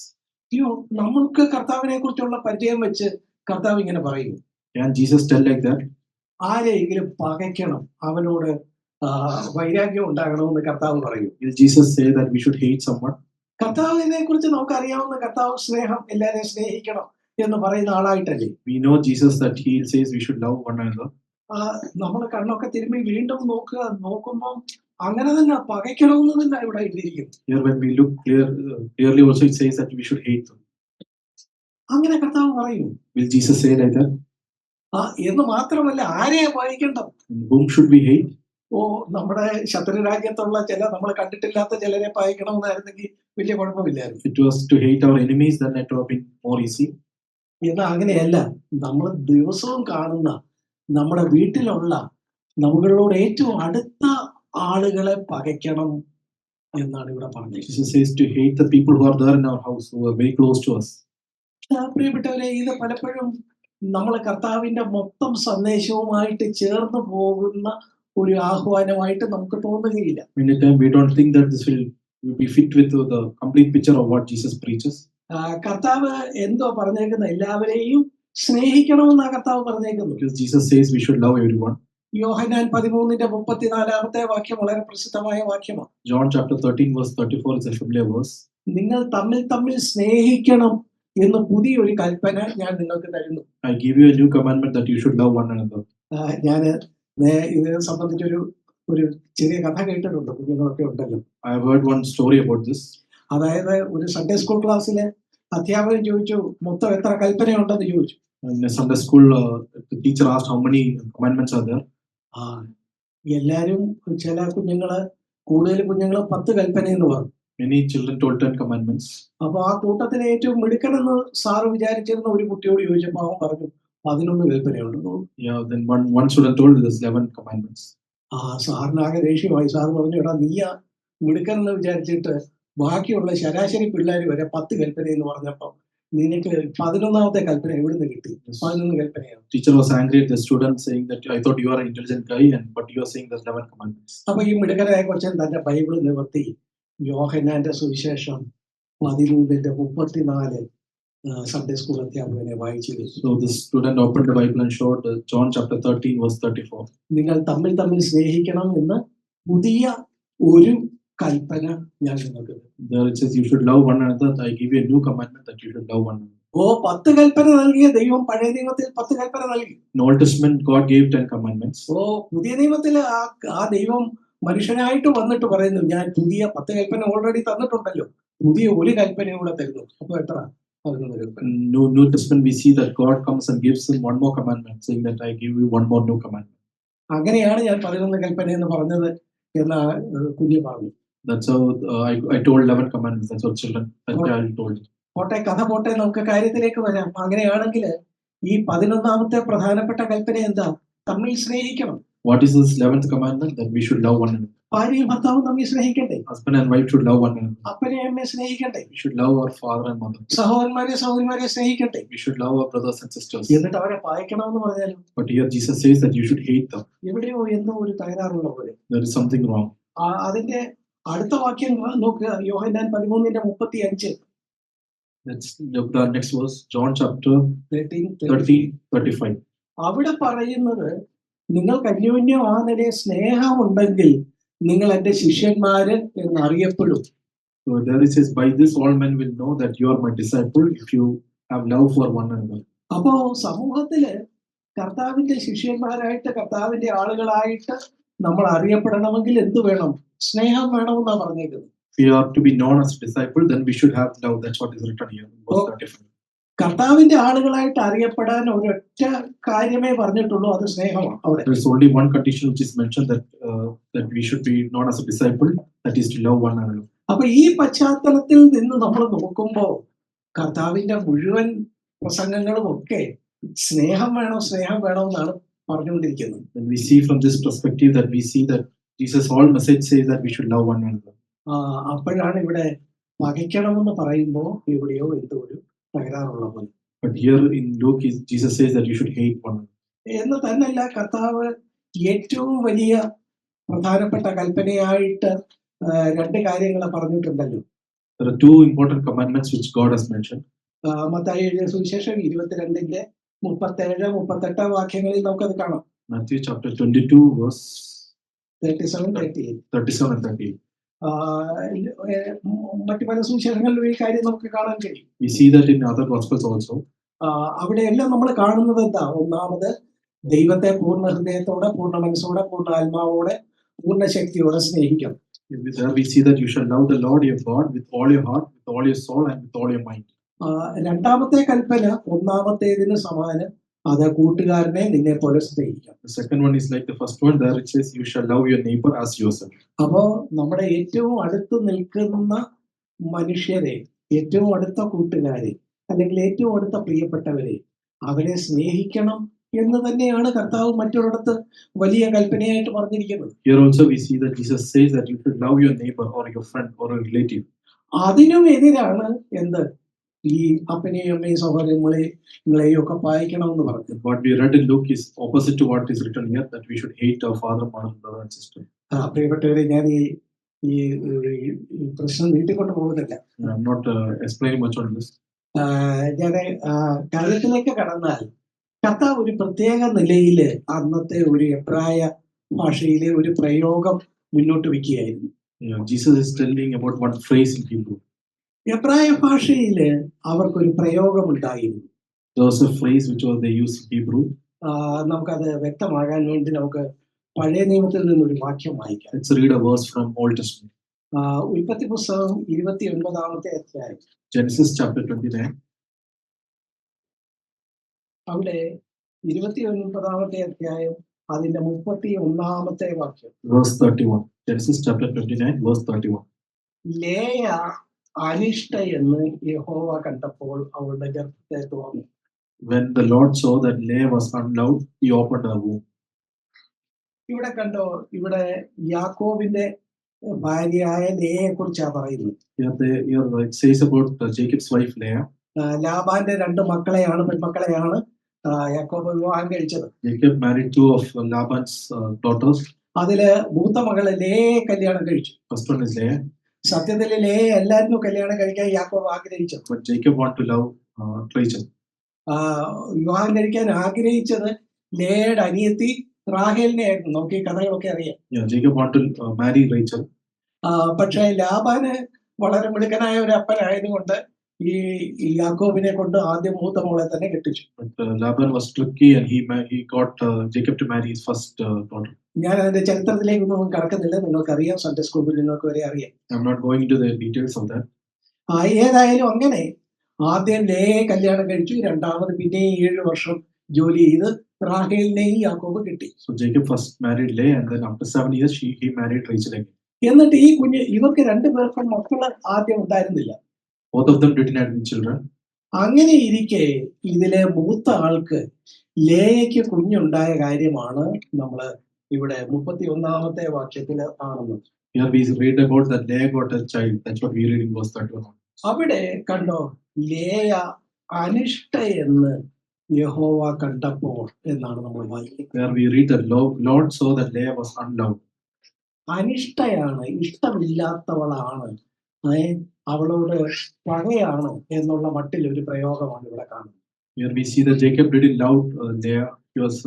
നമ്മൾക്ക് കർത്താവിനെ കുറിച്ചുള്ള പരിചയം വെച്ച് കർത്താവ് ഇങ്ങനെ പറയുന്നു. Can Jesus tell like that? ആരെയെങ്കിലും പകയ്ക്കണം, അവനോട് വൈരാഗ്യം ഉണ്ടാകണമെന്ന് കർത്താവ് പറയും. Will Jesus say that we should hate someone? കർത്താവിനെ കുറിച്ച് നമുക്ക് അറിയാവുന്ന കർത്താവ് സ്നേഹം, എല്ലാവരെയും സ്നേഹിക്കണം എന്ന് പറയുന്ന ആളായിട്ടല്ലേ. We know Jesus that he says we should love one another. നമ്മൾ കണ്ണൊക്കെ തിരുമ്പി വീണ്ടും നോക്കുമ്പോൾ അങ്ങനെ തന്നെ പകയ്ക്കണമെന്ന് തന്നെ ഇവിടെ എഴുതിയിരിക്കുന്നു. Here when we look clearly also it says that we should hate them. അങ്ങനെ കർത്താവ് പറയും. Will Jesus say like that? എന്ന് മാത്രമല്ല ആരെയാ പകയ്ക്കേണ്ടത്? And whom should we hate? നമ്മുടെ ശത്രു രാജ്യത്തുള്ള നമ്മൾ കണ്ടിട്ടില്ലാത്ത ചിലരെ പകയ്ക്കണമെന്നായിരുന്നെങ്കിൽ വലിയ കുഴപ്പമില്ലായിരുന്നു. If it was to hate our enemies, then it would have been more easy. എന്നാൽ അങ്ങനെയല്ല. നമ്മൾ ദിവസവും കാണുന്ന നമ്മുടെ വീട്ടിലുള്ള നമ്മളോട് ഏറ്റവും അടുത്ത ആളുകളെ പകയ്ക്കണം എന്നാണ് ഇവിടെ പറഞ്ഞത്. Jesus says to hate the people who are there in our house, who are very close to us. പ്രിയപ്പെട്ടവരെ, ഇത് പലപ്പോഴും നമ്മളെ കർത്താവിന്റെ മൊത്തം സന്ദേശവുമായിട്ട് ചേർന്ന് പോകുന്ന ഒരു ആഹ്വാനമായിട്ട് നമുക്ക് തോന്നുകയില്ല. Many times we don't think that this will be fit with the complete picture of what Jesus preaches. കർത്താവ് എന്തോ പറഞ്ഞേക്കുന്നത്? എല്ലാവരെയും സ്നേഹിക്കണമെന്നാണ് കർത്താവ് പറഞ്ഞേക്കുന്നത്. Because Jesus says we should love everyone. യോഹന്നാൻ 13:34 വാക്യം വളരെ പ്രസിദ്ധമായ വാക്യമാണ്. John chapter 13 verse 34 is a familiar verse. നിങ്ങൾ തമ്മിൽ സ്നേഹിക്കണം എന്ന് പുതിയൊരു കൽപ്പന ഞാൻ നിങ്ങൾക്ക് തരുന്നു. I give you a new commandment that you should love one another. ഞാൻ ഇതിനെ സംബന്ധിച്ചൊരു ചെറിയ കഥ കേട്ടിട്ടുണ്ട്. കുഞ്ഞുങ്ങളൊക്കെ ഉണ്ടല്ലോ. I have heard one story about this. അതായത് ഒരു സൺഡേ സ്കൂൾ ക്ലാസ്സിലെ അധ്യാപകൻ ചോദിച്ചു, മൊത്തം എത്ര കൽപ്പനയുണ്ടെന്ന് ചോദിച്ചു. In a Sunday school, the teacher asked how many commandments are there. എല്ലാരും, ചില കൂടുതൽ കുഞ്ഞുങ്ങള് 10 കൽപ്പനയെന്ന് പറഞ്ഞു. Many children told 10 commandments. അപ്പൊ ആ കൂട്ടത്തിലെ ഏറ്റവും മിടുക്കനെന്ന് സാറ് വിചാരിച്ചിരുന്ന ഒരു കുട്ടിയോട് ചോദിച്ചപ്പോ അവൻ പറഞ്ഞു 11 കൽപ്പനയുണ്ടെന്ന്. Yeah, then one student told there's 11 commandments. സാറിനാകെ ദേഷ്യമായി. സാറ് പറഞ്ഞു, എടാ നീയാ മിടുക്കനെന്ന് വിചാരിച്ചിട്ട് ബാക്കിയുള്ള ശരാശരി പിള്ളേർ വരെ 10 കൽപ്പനയെന്ന് പറഞ്ഞപ്പോ നിനക്ക് 11ാമത്തെ കൽപ്പന എവിടുന്ന് കിട്ടി? 11 കൽപ്പനയാണ്. Teacher was angry at the student saying that I thought you are an intelligent guy, but you are saying there's 11 commandments. അപ്പൊ ഈ മിടുക്കനായ കൊച്ചൻ തന്റെ ബൈബിൾ നിവർത്തി യോഹന്നാന്റെ സുവിശേഷം 13:34 സൺഡേ സ്കൂൾ അധ്യാപകനെ വായിച്ചു. So the student opened the Bible and showed John chapter 13 verse 34. നിങ്ങൾ തമ്മിൽ സ്നേഹിക്കണം എന്ന് പുതിയ ഒരു കൽപ്പന ഞാൻ നിങ്ങൾക്ക്. There it says you should love one another. I give you a new commandment that you should love one another. 10 കൽപ്പന നൽകിയ ദൈവം പഴയ നിയമത്തിൽ 10 കൽപ്പന നൽകി. In Old Testament God gave 10 commandments. പുതിയ നിയമത്തിൽ ആ ദൈവം മനുഷ്യനായിട്ട് വന്നിട്ട് പറയുന്നു, ഞാൻ പുതിയ 10 കൽപ്പന ഓൾറെഡി തന്നിട്ടുണ്ടല്ലോ, പുതിയ ഒരു കൽപ്പനയും കൂടെ തരുന്നു. അപ്പൊ എത്ര? 11 കൽപ്പന. New Testament we see that God comes and gives him one more commandment, saying that I give you one more new commandment. അങ്ങനെയാണ് ഞാൻ 11 കൽപ്പന എന്ന് പറഞ്ഞത് എന്ന കുഞ്ഞു പറഞ്ഞു. That's how I told 11 commandments. That's what child told. കഥ പോട്ടെ, നമുക്ക് കാര്യത്തിലേക്ക് വരാം. അങ്ങനെയാണെങ്കിൽ ഈ 11ാമത്തെ പ്രധാനപ്പെട്ട കൽപ്പന എന്താ? തമ്മിൽ സ്നേഹിക്കണം. What is this 11th commandment? That we should love one another. ഭാര്യയും ഭർത്താവും തമ്മിൽ സ്നേഹിക്കണ്ടേ? Husband and wife should love one another. അപ്പനെ അമ്മയെ സ്നേഹിക്കണ്ടേ? We should love our father and mother. സഹോദരന്മാരെ സ്നേഹിക്കട്ടെ? We should love our brothers and sisters. എന്നിട്ട് അവരെ പായിക്കണമെന്ന് പറഞ്ഞാലും But here Jesus says that you should hate them. എവിടെയോ എന്തോ ഒരു തകരാറുള്ള പോലെ. There is something wrong. അതിന്റെ അടുത്ത വാക്യം നോക്കുക, യോഹന്നാൻ 13:35. Let's look the next verse, John chapter 13:35. അവിടെ പറയുന്നത്, നിങ്ങൾക്ക് അന്യോന്യം ആ നിലയെ സ്നേഹമുണ്ടെങ്കിൽ നിങ്ങൾ എന്റെ ശിഷ്യന്മാര് എന്നറിയപ്പെടും. So there it says, by this all men will know that you are my disciple if you have love for one another. അപ്പോ സമൂഹത്തില് കർത്താവിന്റെ ശിഷ്യന്മാരായിട്ട്, കർത്താവിന്റെ ആളുകളായിട്ട് നമ്മൾ അറിയപ്പെടണമെങ്കിൽ എന്ത് വേണം? സ്നേഹം വേണമെന്നാ പറഞ്ഞേക്കുന്നത്. If we are to be known as disciple, then we should have love. That's what is written here in verse 35. കർത്താവിന്റെ ആളുകളായിട്ട് അറിയപ്പെടാൻ ഒരൊറ്റ കാര്യമേ പറഞ്ഞിട്ടുള്ളൂ, അത് സ്നേഹമാണ്. അവിടെ there is only one condition which is mentioned, that we should be known as a disciple, that is to love one another. അപ്പൊ ഈ പശ്ചാത്തലത്തിൽ നിന്ന് നമ്മൾ നോക്കുമ്പോൾ കർത്താവിന്റെ മുഴുവൻ പ്രസംഗങ്ങളും ഒക്കെ സ്നേഹം വേണം എന്നാണ് പറഞ്ഞുകൊണ്ടിരിക്കുന്നത്. When we see from this perspective, that we see that Jesus' whole message says that we should love one another. അപ്പോഴാണ് ഇവിടെ പകയ്ക്കണമെന്ന് പറയുമ്പോൾ എവിടെയോ എന്തോ ഒരു തകരാറുള്ള പോലെ. But here in Luke, Jesus says that you should hate one another. എന്ന് തന്നെയല്ല, കർത്താവ് ഏറ്റവും വലിയ പ്രധാനപ്പെട്ട കൽപ്പനയായിട്ട് 2 കാര്യങ്ങൾ പറഞ്ഞിട്ടുണ്ടല്ലോ. There are 2 important commandments which God has mentioned. Mathai എഴുതിയ സുവിശേഷം 22:37-38 വാക്യങ്ങളിൽ നമുക്കത് കാണാം. Matthew chapter 22 verse 37 and 38. മറ്റു പല സുവിശേഷങ്ങളിലും ഈ കാര്യം നമുക്ക് കാണാൻ കഴിയും. We see that in other gospels also. അവിടെയെല്ലാം നമ്മൾ കാണുന്നത് എന്താ? ഒന്നാമത് ദൈവത്തെ പൂർണ്ണ ഹൃദയത്തോടെ, പൂർണ്ണ മനസ്സോടെ, പൂർണ്ണ ആത്മാവോടെ, പൂർണ്ണ ശക്തിയോടെ സ്നേഹിക്കണം. There we see that you shall love the Lord your God with all your heart, with all your soul and with all your mind. രണ്ടാമത്തെ കൽപ്പന ഒന്നാമത്തേതിന് സമാനം, അത് കൂട്ടുകാരനെ നിന്നെ പോലെ സ്നേഹിക്കണം. The second one is like the first one, there it says, you shall love your neighbor as yourself. അപ്പോ നമ്മുടെ ഏറ്റവും അടുത്ത് നിൽക്കുന്ന മനുഷ്യരെ, ഏറ്റവും അടുത്ത കൂട്ടുകാരെ, അല്ലെങ്കിൽ ഏറ്റവും അടുത്ത പ്രിയപ്പെട്ടവരെ, അവരെ സ്നേഹിക്കണം എന്ന് തന്നെയാണ് കർത്താവ് മറ്റൊരിടത്ത് വലിയ കൽപ്പനയായിട്ട് പറഞ്ഞിരിക്കുന്നത്. Here also we see that Jesus says that you should love your neighbor or your friend or a relative. അതിനും എതിരാണ് എന്ത്, ഈ അപ്പനെയും അമ്മയും സഹോദരങ്ങളെയും ഒക്കെ പായിക്കണമെന്ന് പറഞ്ഞു. What we read in Luke is opposite to what is written here, that we should hate our father, mother, brother and sister. പ്രിയപ്പെട്ടവരെ, ഞാൻ ഈ പ്രശ്നം നീട്ടിക്കൊണ്ട് പോകുന്നില്ല. I'm not explaining much on this. ഞാൻ കാര്യത്തിലേക്ക് കടന്നാൽ, കർത്താവ് ഒരു പ്രത്യേക നിലയില് അന്നത്തെ ഒരു എബ്രായ ഭാഷയിലെ ഒരു പ്രയോഗം മുന്നോട്ട് വെക്കുകയായിരുന്നു. Jesus is telling about one phrase in Hebrew. എബ്രായ ഭാഷയില് അവർക്കൊരു പ്രയോഗം ഉണ്ടായിരുന്നു. There was a phrase which was they used in Hebrew. നമുക്കത് വ്യക്തമാകാൻ വേണ്ടി നമുക്ക് പഴയ നിയമത്തിൽ നിന്നൊരു വാക്യം വായിക്കാം. Let's read a verse from Old Testament. ഉൽപ്പത്തി പുസ്തകം 29-ാമത്തെ അധ്യായം. Genesis chapter 29. അവിടെ 29-ാമത്തെ അധ്യായം അതിന്റെ 31-ാമത്തെ വാക്യം. Verse 31. Genesis chapter 29, verse 31. Leah അനിഷ്ട എന്ന് യഹോവ കണ്ടപ്പോൾ അവളുടെ ഗർഭത്തെ തുറന്നു. When the Lord saw that Leah was unloved, he opened her womb. ഇവിടെ കണ്ടോ, ഇവിടെ യാക്കോബിന്റെ ഭാര്യയായ ലേയയെ കുറിച്ചാണ് പറയുന്നത്. Here it says about Jacob's wife Leah. ലാബാന്റെ 2 മക്കളെയാണ്, പെൺമക്കളെയാണ് യാക്കോബ് വിവാഹം കഴിച്ചത്. Jacob married 2 of Laban's daughters. അതില് മൂത്ത മകളെ ലേയെ കല്യാണം കഴിച്ചു. First one is Leah. സത്യത്തിൽ ലേയെ എല്ലാവരും കല്യാണം കഴിക്കാൻ യാക്കോബ് ആഗ്രഹിച്ചത്. But Jacob wanted to love Rachel. വിവാഹം കഴിക്കാൻ ആഗ്രഹിച്ചത് ലേയുടെ അനിയത്തി റാഹേലിനെ ആയിരുന്നു. നമുക്ക് ഈ കഥകളൊക്കെ അറിയാം. Jacob wanted to marry Rachel. പക്ഷേ ലാബാന് വളരെ മിടുക്കനായ ഒരു അപ്പനായതുകൊണ്ട് ഈ യാക്കോബിനെ കൊണ്ട് ആദ്യം മൂത്ത മോളെ തന്നെ കെട്ടിച്ചു. But Laban was tricky and he got Jacob to marry his first daughter. ഞാൻ അതിന്റെ ചരിത്രത്തിലേക്കൊന്നും കടക്കുന്നില്ല, നിങ്ങൾക്കറിയാം, സൺഡേ സ്കൂളിൽ നിങ്ങൾക്ക് വരെ അറിയാം. I'm not going into the details of that. ഏതായാലും അങ്ങനെ ആദ്യം ലേയെ കല്യാണം കഴിച്ചു, രണ്ടാമത് പിന്നെയും 7 വർഷം ജോലി ചെയ്ത് റാഹേലിനെയും യാക്കോബ് കിട്ടി. So Jacob first married Leah and then after 7 years he married Rachel again. എന്നിട്ട് ഈ ഇവർക്ക് 2 പേർക്കും മക്കള് ആദ്യം ഉണ്ടായിരുന്നില്ല. Both of them didn't have any children. അങ്ങനെ ഇരിക്കെ ഇതിലെ മൂത്ത ആൾക്ക് ലേയയ്ക്ക് കുഞ്ഞുണ്ടായ കാര്യമാണ് നമ്മൾ ഇവിടെ 31-ാമത്തെ വാക്യത്തിൽ കാണുന്നത്. Here we read about that Leah got a child. That's what we read in verse 31. അവിടെ കണ്ടോ, ലേയ അനിഷ്ട എന്ന് യഹോവ കണ്ടപ്പോൾ എന്നാണ് നമ്മൾ വായിക്കുന്നത്. Where we read that Lord saw that Leah was unloved. അനിഷ്ടയാണ്, ഇഷ്ടമില്ലാത്തവളാണ്, അവളോട് പകയാണ് എന്നുള്ള മട്ടിൽ ഒരു പ്രയോഗമാണ് ഇവിടെ കാണുന്നത്. Here we see that Jacob didn't love Leah. He was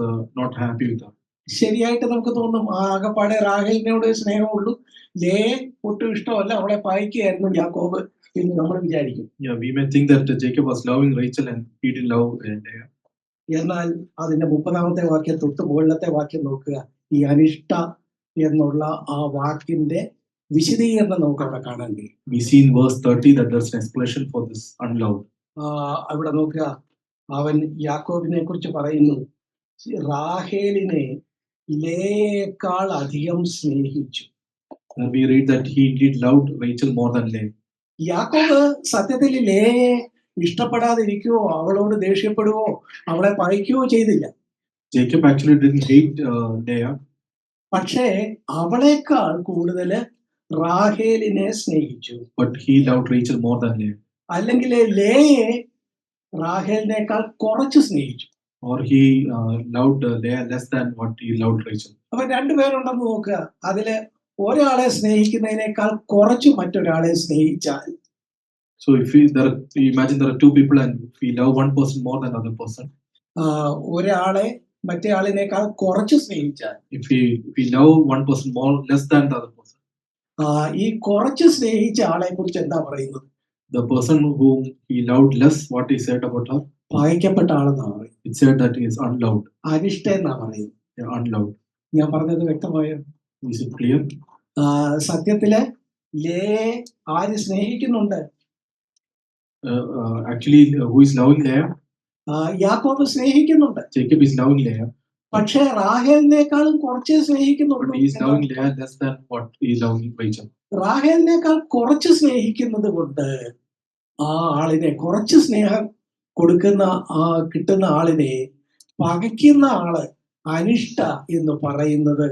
not happy with her. ശരിയായിട്ട് നമുക്ക് തോന്നും, ആകപ്പാടെ റാഹേലിനോട് സ്നേഹമുള്ളൂ, ലേയെ ഒട്ടും ഇഷ്ടമല്ല, അവളെ പായിക്കുകയായിരുന്നു യാക്കോബ് എന്ന് നമ്മൾ വിചാരിക്കും. Yeah, we may think that Jacob was loving Rachel and he didn't love Leah. എന്നാൽ അതിന്റെ 30-ാമത്തെ വാക്യം തൊട്ട് മുകളിലത്തെ വാക്യം നോക്കുക. ഈ അനിഷ്ട എന്നുള്ള ആ വാക്കിന്റെ വിശദീകരണം നമുക്ക് അവിടെ കാണാൻ കഴിയും. We see in verse 30 that there's an explanation for this unloved. അവിടെ നോക്കുക, അവൻ യാക്കോബിനെ കുറിച്ച് പറയുന്നു, റാഹേലിനെ ലേയേക്കാൾ അധികം സ്നേഹിച്ചു. And we read that he did love Rachel more than Leah. യാക്കോബ് സത്യത്തിൽ ലേയെ ഇഷ്ടപ്പെടാതിരിക്കുകയോ അവളോട് ദേഷ്യപ്പെടുകയോ അവളെ പഴിക്കുകയോ ചെയ്തില്ല. Jacob actually didn't hate Leah. പക്ഷേ അവളേക്കാൾ കൂടുതൽ റാഹേലിനെ സ്നേഹിച്ചു. But he loved Rachel more than Leah. അല്ലെങ്കിൽ ലേയെ റാഹേലിനേക്കാൾ കുറച്ച് സ്നേഹിച്ചു. Or he loved Leah less than what he loved Rachel. അപ്പൊ 2 പേരുണ്ടെന്ന് നോക്കുക. അതില് ഒരാളെ സ്നേഹിക്കുന്നതിനേക്കാൾ കുറച്ച് മറ്റൊരാളെ സ്നേഹിച്ചാൽ, so if you imagine there are 2 people and if we love one person more than other person, ഒരാളെ മറ്റേ ആളിനേക്കാൾ കുറച്ച് സ്നേഹിച്ചാൽ, if we love one person more less than the other person, ഈ കുറച്ച് സ്നേഹിച്ച ആളെ കുറിച്ച് എന്താ പറയുന്നത്? the person whom he loved less, what he said about her, പായിക്കപ്പെട്ട ആളെന്നാ പറയുന്നത്. it said that he is unloved. അനിഷ്ട എന്നാ പറയുന്നത്. Unloved. ഞാൻ പറഞ്ഞത് വ്യക്തമായോ? Is it clear? സത്യത്തില് ലേയെ ആര് സ്നേഹിക്കുന്നുണ്ട്? Actually, who is loving Leah? യാക്കോബ് സ്നേഹിക്കുന്നുണ്ട്. Jacob is loving Leah, പക്ഷേ റാഹേലിനേക്കാളും കുറച്ചേ but സ്നേഹിക്കുന്നുള്ളൂ. he is loving Leah less than what he is loving Rachel. റാഹേലിനേക്കാൾ കുറച്ച് സ്നേഹിക്കുന്നത് കൊണ്ട് ആ ആളിനെ, കുറച്ച് സ്നേഹം കൊടുക്കുന്ന കിട്ടുന്ന ആളിനെ പകയ്ക്കുന്ന ആള് അനിഷ്ട എന്ന് പറയുന്നത്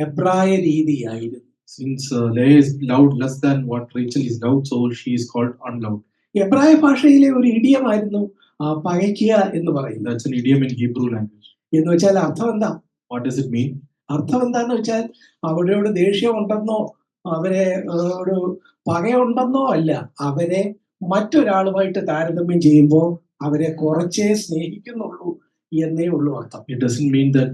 എബ്രായ രീതിയായിരുന്നു. Since Leah is loved less than what Rachel is loved, so she is called unloved. എബ്രായ ഭാഷയിലെ ഒരു ഇഡിയമായിരുന്നു പകയ്ക്കുക എന്ന് പറയുന്നത്. That's an idiom in Hebrew language. എന്ന് വെച്ചാൽ അർത്ഥം എന്താ? What does it mean? അർത്ഥം എന്താന്ന് വെച്ചാൽ അവരോട് ദേഷ്യം ഉണ്ടെന്നോ അവരെ ഒരു പകയുണ്ടെന്നോ അല്ല, അവരെ മറ്റൊരാളുമായിട്ട് താരതമ്യം ചെയ്യുമ്പോൾ അവരെ കുറച്ചേ സ്നേഹിക്കുന്നുള്ളൂ എന്നേ ഉള്ളൂ അർത്ഥം. It doesn't mean that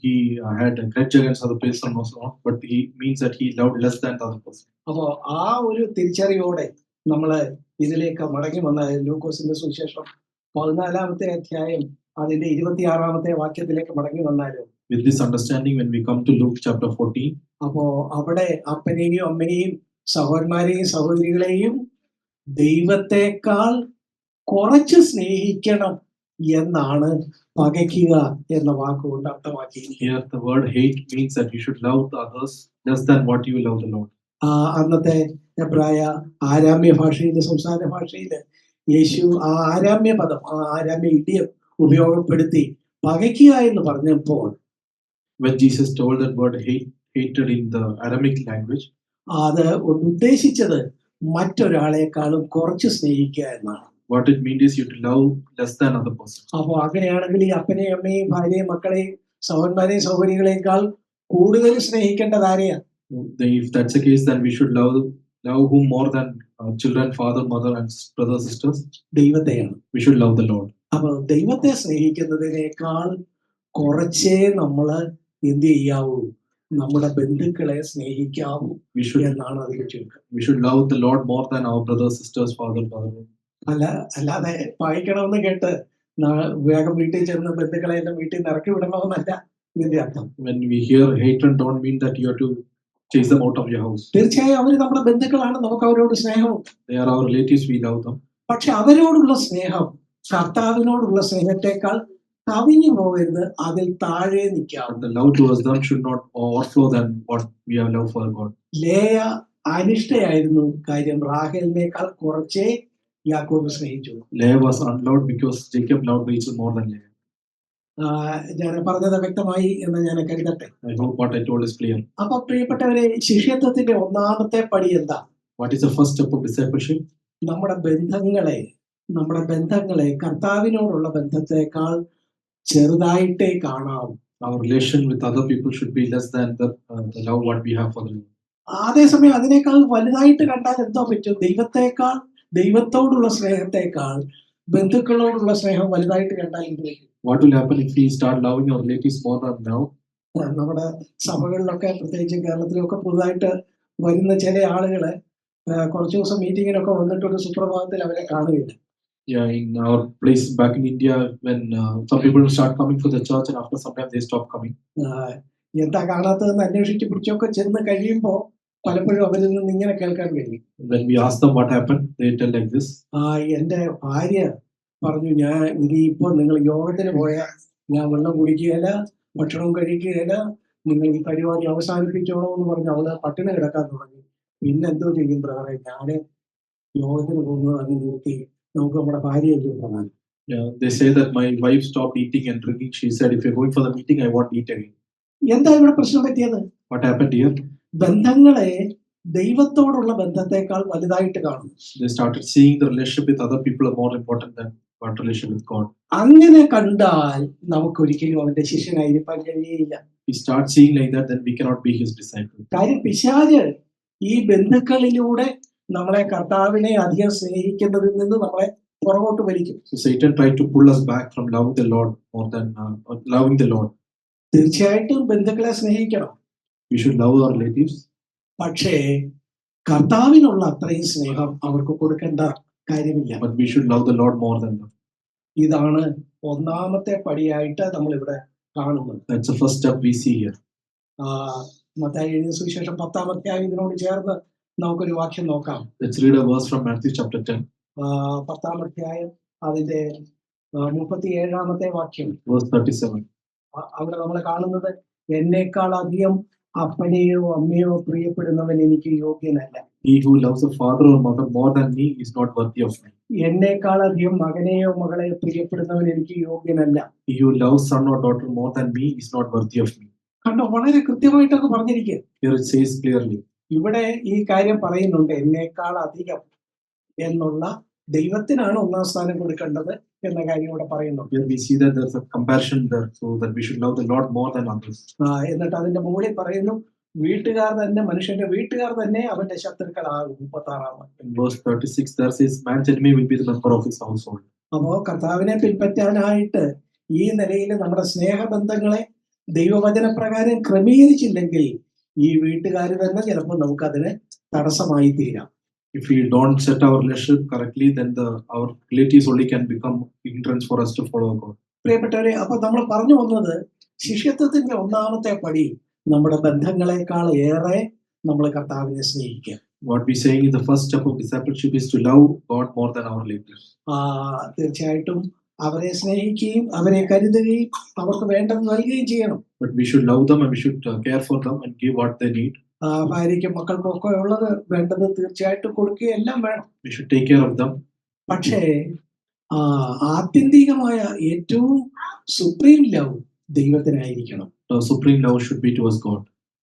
he had a grudge against other person or so, but he means that he loved less than the other person. അപ്പോ ആ ഒരു തിരിച്ചറിയോടെ നമ്മള് ഇതിലേക്ക് മടങ്ങി വന്നാൽ ലൂക്കോസിന്റെ സുവിശേഷം 14-ാമത്തെ അധ്യായം അതിന്റെ 26-ാമത്തെ വാക്യത്തിലേക്ക് മടങ്ങി വന്നാലും, With this understanding, when we come to Luke chapter 14, അപ്പോ അവിടെ അപ്പനെയും അമ്മയെയും സഹോദരന്മാരെയും സഹോദരികളെയും ദൈവത്തെക്കാൾ കുറച്ച് സ്നേഹിക്കണം എന്നാണ് പകയ്ക്കുക എന്ന വാക്കുകൊണ്ട് അർത്ഥമാക്കി. here the word hate means that you should love the others less than what you love the Lord. അന്നത്തെ എബ്രായ ആരാമ്യ ഭാഷയില്, സംസാര ഭാഷയില് യേശു ആ ആരാമ്യ പദം, ആ ആരാമ്യ ഇഡിയം ഉപയോഗപ്പെടുത്തി പകയ്ക്കുക എന്ന് പറഞ്ഞപ്പോൾ, When Jesus told that word hated in the Aramaic language, അത് ഉദ്ദേശിച്ചത് മറ്റൊരാളെക്കാളും കുറച്ച് സ്നേഹിക്കുക എന്നാണ്. what it means is you to love less than other person. അപ്പൊ അങ്ങനെയാണെങ്കിൽ ഈ അപ്പനെയും അമ്മയും ഭാര്യയും മക്കളെയും സഹോദരന്മാരെയും സഹോദരികളെക്കാൾ കൂടുതൽ സ്നേഹിക്കേണ്ടത് ആരെയാ? If that's the case, then we should love whom more than children, father, mother, and brothers, sisters. ദൈവത്തെയാണ്. We should love the Lord. അപ്പൊ ദൈവത്തെ സ്നേഹിക്കുന്നതിനേക്കാൾ കുറച്ചേ നമ്മള് എന്ത് ചെയ്യാവൂ? നമ്മുടെ ബന്ധുക്കളെ സ്നേഹിക്കാവൂ എന്നാണ് അതിൽ ചുരുക്കം. We should love the Lord more than our brothers, sisters, father, mother. അല്ലാതെ പകയ്ക്കണമെന്ന് കേട്ട് വേഗം വീട്ടിൽ ചെന്ന് ബന്ധുക്കളെ എല്ലാം വീട്ടിൽ നിന്ന് ഇറക്കി വിടണമെന്നല്ല ഇതിന്റെ അർത്ഥം. When we hear hatred, don't mean that you have to chase them out of your house. തീർച്ചയായും അവര് നമ്മുടെ ബന്ധുക്കളാണ്, നമുക്ക് അവരോട് സ്നേഹമുണ്ട്. They are our relatives, we love them. പക്ഷെ അവരോടുള്ള സ്നേഹം കർത്താവിനോടുള്ള സ്നേഹത്തെക്കാൾ കവിഞ്ഞു പോകരുത്, അതിൽ താഴെ നിൽക്കാം. The love towards them should not overflow than what we have love for God. Leah അനിഷ്ടയായിരുന്നു, കാര്യം റാഹേലിനേക്കാൾ കുറച്ചേ യാക്കോബ് സ്നേഹിച്ചു. Leah was unloved because Jacob loved Rachel more than Leah. ഞാൻ പറഞ്ഞത് വ്യക്തമായി എന്ന് ഞാൻ കരുതട്ടെ. I hope what I told is clear. അപ്പൊ പ്രിയപ്പെട്ടവരെ, ശിഷ്യത്വത്തിന്റെ ഒന്നാമത്തെ പടി എന്താ? What is the first step of discipleship? നമ്മുടെ ബന്ധങ്ങളെ കർത്താവിനോടുള്ള ബന്ധത്തെക്കാൾ ചെറുതായിട്ടേ കാണാവൂ. Our relation with other people should be less than the love what we have for the Lord. അതേസമയം അതിനേക്കാൾ വലുതായിട്ട് കണ്ടാൽ എന്തോ പറ്റും? ദൈവത്തോടുള്ള സ്നേഹത്തെക്കാൾ ബന്ധുക്കളോടുള്ള സ്നേഹം വലുതായിട്ട് കണ്ടാൽ എന്ത് പറ്റും? What will happen if we start loving our relatives more than now? നമ്മുടെ സഭകളിലൊക്കെ, പ്രത്യേകിച്ച് കേരളത്തിലൊക്കെ പുതുതായിട്ട് വരുന്ന ചില ആളുകള് കുറച്ചു ദിവസം മീറ്റിങ്ങിനൊക്കെ വന്നിട്ട് ഒരു സുപ്രഭാതത്തിൽ അവരെ കാണുകയില്ല. Yeah, in our place back in India, when some people start coming to the church and after some time they stop coming. എന്താ കാണാത്തതെന്ന് അന്വേഷിച്ച് പിടിച്ചൊക്കെ ചെന്ന് കഴിയുമ്പോ പലപ്പോഴും അവരിൽ നിന്ന് ഇങ്ങനെ കേൾക്കാൻ കഴിയും. When we ask them what happened, they tell like this. എന്റെ ഭാര്യ പറഞ്ഞു, ഞാൻ ഇനിയിപ്പോ നിങ്ങൾ യോഗത്തിന് പോയാൽ ഞാൻ വെള്ളം കുടിക്കുകയില്ല, ഭക്ഷണം കഴിക്കുകയില്ല, നിങ്ങൾ ഈ പരിപാടി അവസാനിപ്പിച്ചോളൂ എന്ന് പറഞ്ഞ് അവള് പട്ടിണി കിടക്കാൻ തുടങ്ങി. പിന്നെന്തോ ചെയ്യും ബ്രദറെ, ഞാന് യോഗത്തിന് പോകുന്നത് അങ്ങ് നിർത്തി, നമുക്ക് നമ്മുടെ ഭാര്യയല്ലേ പ്രധാനം. They say that my wife stopped eating and drinking. She said, if you're going for the meeting, I won't eat again. എന്താ ഇവിടെ പ്രശ്നം പറ്റിയത്? What happened here? ബന്ധങ്ങളെ ദൈവത്തോടുള്ള ബന്ധത്തെക്കാൾ വലുതായിട്ട് കാണും. They started seeing the relationship with other people are more important than our relationship with God. അങ്ങനെ കണ്ടാൽ നമുക്ക് ഒരിക്കലും അവന്റെ ശിഷ്യനായിരിക്കാൻ കഴിയില്ല. We start seeing like that, then we cannot be his disciple. കാര്യം പിശാച് ഈ ബന്ധുക്കളിലൂടെ നമ്മളെ കർത്താവിനെ അധികം സ്നേഹിക്കുന്നതിൽ നിന്ന് നമ്മളെ പുറകോട്ട് വലിക്കും. So Satan tried to pull us back from loving the Lord more than loving the Lord. തീർച്ചയായിട്ടും ബന്ധുക്കളെ സ്നേഹിക്കണം. We should love our relatives. പക്ഷേ കർത്താവിനുള്ള അത്രയും സ്നേഹം അവർക്ക് കൊടുക്കേണ്ട കാര്യമില്ല. But we should love the Lord more than them. ഇതാണ് ഒന്നാമത്തെ പടിയായിട്ട് നമ്മൾ ഇവിടെ കാണുന്നത്. That's the first step we see here. Mathai എഴുതിയ സുവിശേഷം 10-ാം അധ്യായം ഇതിനോട് ചേർന്ന് നമുക്കൊരു വാക്യം നോക്കാം. Let's read a verse from Matthew chapter 10. 10-ാം അധ്യായം അതിന്റെ 37 വാക്യം. verse 37. അവിടെ നമ്മൾ കാണുന്നത്, എന്നേക്കാൾ അധികം അപ്പനെയോ അമ്മയോ പ്രിയപ്പെടുന്നവൻ എനിക്ക് യോഗ്യനല്ല. He who loves a father or mother more than me is not worthy of me. എന്നേക്കാൾ അധികം മകനെയോ മകളെയോ പ്രിയപ്പെടുന്നവൻ എനിക്ക് യോഗ്യനല്ല. He who loves son or daughter more than me is not worthy of me. കണ്ടോ, വളരെ കൃത്യമായിട്ടൊക്കെ പറഞ്ഞിരിക്കുക. Here it says clearly. ഇവിടെ ഈ കാര്യം പറയുന്നുണ്ട്, എന്നേക്കാൾ അധികം എന്നുള്ള ദൈവത്തിനാണ് ഒന്നാം സ്ഥാനം കൊടുക്കേണ്ടത് എന്ന കാര്യം ഇവിടെ പറയുന്നുണ്ട്. Here we see that there's a comparison there, so that we should love the Lord more than others. എന്നിട്ട് അതിന്റെ മുകളിൽ പറയുന്നു, വീട്ടുകാർ തന്നെ, മനുഷ്യന്റെ വീട്ടുകാർ തന്നെ അവന്റെ ശത്രുക്കളാകും. 36. In verse 36 there says, man's enemy will be the member of his household. അപ്പോ കർത്താവിനെ പിൻപറ്റാനായിട്ട് ഈ നിലയിൽ നമ്മുടെ സ്നേഹബന്ധങ്ങളെ ദൈവവചനപ്രകാരം ക്രമീകരിച്ചില്ലെങ്കിൽ ഈ വീട്ടുകാർ തന്നെ ചിലപ്പോൾ നമുക്കതിന് തടസ്സമായി തീരാം. If we don't set our relationship correctly, then our relatives only can become hindrance for us to follow God. പ്രിയപ്പെട്ടവരെ, അപ്പൊ നമ്മൾ പറഞ്ഞു വന്നത്, ശിഷ്യത്വത്തിന്റെ ഒന്നാമത്തെ പടി നമ്മുടെ ബന്ധങ്ങളെക്കാൾ ഏറെ നമ്മൾ കർത്താവിനെ സ്നേഹിക്കുക. What we saying in the first step of discipleship is to love God more than our relatives. തീർച്ചയായിട്ടും അവരെ സ്നേഹിക്കുകയും അവരെ കരുതുകയും അവർക്ക് വേണ്ടത് നൽകുകയും ചെയ്യണം. But we should love them and we should care for them and give what they need. ഭാര്യയ്ക്കും മക്കൾക്കും ഒക്കെ ഉള്ളത് വേണ്ടത് തീർച്ചയായിട്ടും കൊടുക്കുകയും എല്ലാം വേണം. We should take care of them. പക്ഷേ ആത്യന്തികമായ ഏറ്റവും സുപ്രീം ലവ് ദൈവത്തിനായിരിക്കണം. The supreme love should be towards God.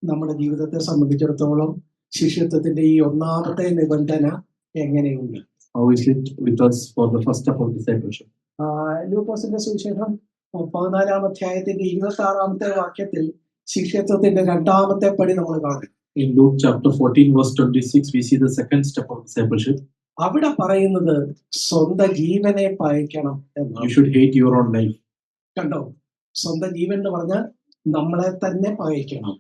നമ്മുടെ ജീവിതത്തെ സംബന്ധിച്ചിടത്തോളം ശിഷ്യത്വത്തിന്റെ ഈ ഒന്നാമത്തെ നിബന്ധന എങ്ങനെയുണ്ട്? How is it with us for the first step of discipleship? ലൂക്കോസിന്റെ സുവിശേഷം 14-ാം അധ്യായത്തിന്റെ 26-ാമത്തെ വാക്യത്തിൽ ശിഷ്യത്വത്തിന്റെ രണ്ടാമത്തെ പടി നമ്മൾ കാണും. In Luke chapter 14 verse 26 we see the second step of discipleship. അവിടെ പറയുന്നത് സ്വന്തം ജീവനെ പകയ്ക്കണം എന്നാണ്. You should hate your own life. കണ്ടോ, സ്വന്തം ജീവൻ എന്ന് പറഞ്ഞാൽ നമ്മളെ തന്നെ പകയ്ക്കണം.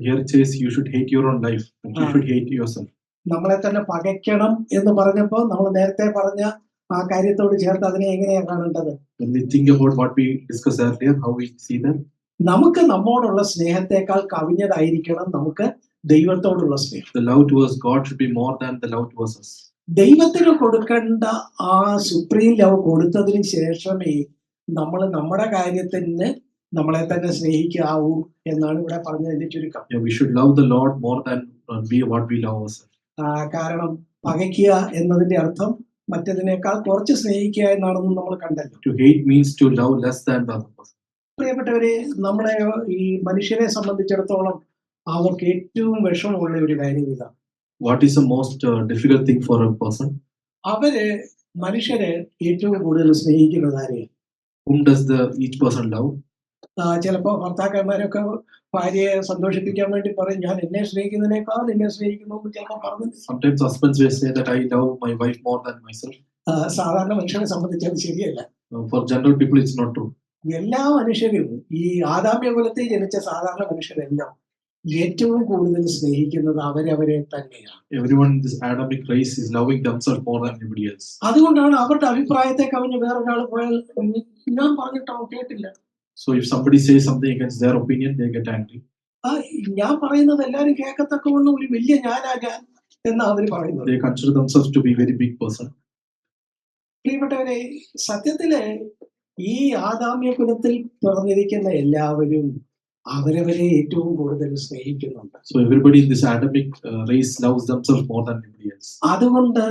Here it says you should hate your own life and you should hate yourself. നമ്മളെ തന്നെ പകയ്ക്കണം എന്ന് പറഞ്ഞപ്പോൾ നമ്മൾ നേരത്തെ പറഞ്ഞ ആ കാര്യത്തോട് ചേർത്ത് അതിനെ എങ്ങനെയാ കാണേണ്ടത്? When we think about what we discussed earlier, how we see that? നമുക്ക് നമ്മോടുള്ള സ്നേഹത്തെക്കാൾ കവിഞ്ഞതായിരിക്കണം നമുക്ക് ദൈവത്തോടുള്ള സ്നേഹം. The love towards God should be more than the love towards us. ദൈവത്തിന് കൊടുക്കേണ്ട ആ സുപ്രീം ലവ് കൊടുത്തതിന് ശേഷമേ നമ്മൾ നമ്മുടെ കാര്യത്തിന് നമ്മളെ തന്നെ സ്നേഹിക്കാവൂ എന്നാണ് ഇവിടെ പറഞ്ഞതിന്റെ ചുരുക്കം. We should love the Lord more than be what we love ourselves. കാരണം പകയ്ക്കുക എന്നതിന്റെ അർത്ഥം മറ്റതിനേക്കാൾ കുറച്ച് സ്നേഹിക്കുക എന്നാണെന്ന് നമ്മൾ കണ്ടല്ലോ. To hate means to love less than the other person. പ്രിയപ്പെട്ടവരെ, നമ്മളെ ഈ മനുഷ്യരെ സംബന്ധിച്ചിടത്തോളം അവർക്ക് ഏറ്റവും വിഷമമുള്ള ഒരു കാര്യം ഇതാണ്. What is the most difficult thing for a person? മനുഷ്യരെ ഏറ്റവും കൂടുതൽ സ്നേഹിക്കുന്നത് ആരെയാണ്? Whom does each person love? ചിലപ്പോ ഭർത്താക്കന്മാരൊക്കെ ഭാര്യയെ സന്തോഷിപ്പിക്കാൻ വേണ്ടി പറയും, ഞാൻ എന്നെ സ്നേഹിക്കുന്നതിനേക്കാൾ നിന്നെ സ്നേഹിക്കുന്നു ചിലപ്പോൾ പറഞ്ഞു. Sometimes husbands will say that I love my wife more than myself. സാധാരണ മനുഷ്യരെ സംബന്ധിച്ച് അത് ശരിയല്ല. For general people it's not true. എല്ലാ മനുഷ്യരും, ഈ ആദാമ്യ കുലത്തിൽ ജനിച്ച സാധാരണ മനുഷ്യരെല്ലാം ഏറ്റവും കൂടുതൽ സ്നേഹിക്കുന്നത് അവരവരെ തന്നെയാണ്. Everyone in this Adamic race is loving themselves more than anybody else. അതുകൊണ്ടാണ് അവരുടെ അഭിപ്രായത്തെ കവിഞ്ഞ് വേറൊരാൾ പോയാൽ ഞാൻ പറഞ്ഞിട്ടോ കേട്ടില്ല. So if somebody says something against their opinion, they get angry. ഞാൻ പറയുന്നത് എല്ലാരും കേൾക്കത്തക്കവണ്ണം ഒരു വലിയ ഞാനാകാൻ എന്ന് അവർ പറയുന്നത്. They consider themselves to be very big person. പ്രിയപ്പെട്ടവരെ, സത്യത്തില് ഈ ആദാമ്യ കുലത്തിൽ പിറന്നിരിക്കുന്ന എല്ലാവരും അവരവരെ ഏറ്റവും കൂടുതൽ സ്നേഹിക്കുന്നുണ്ട്. So everybody in this Adamic race loves themselves more than anybody else. അതുകൊണ്ട്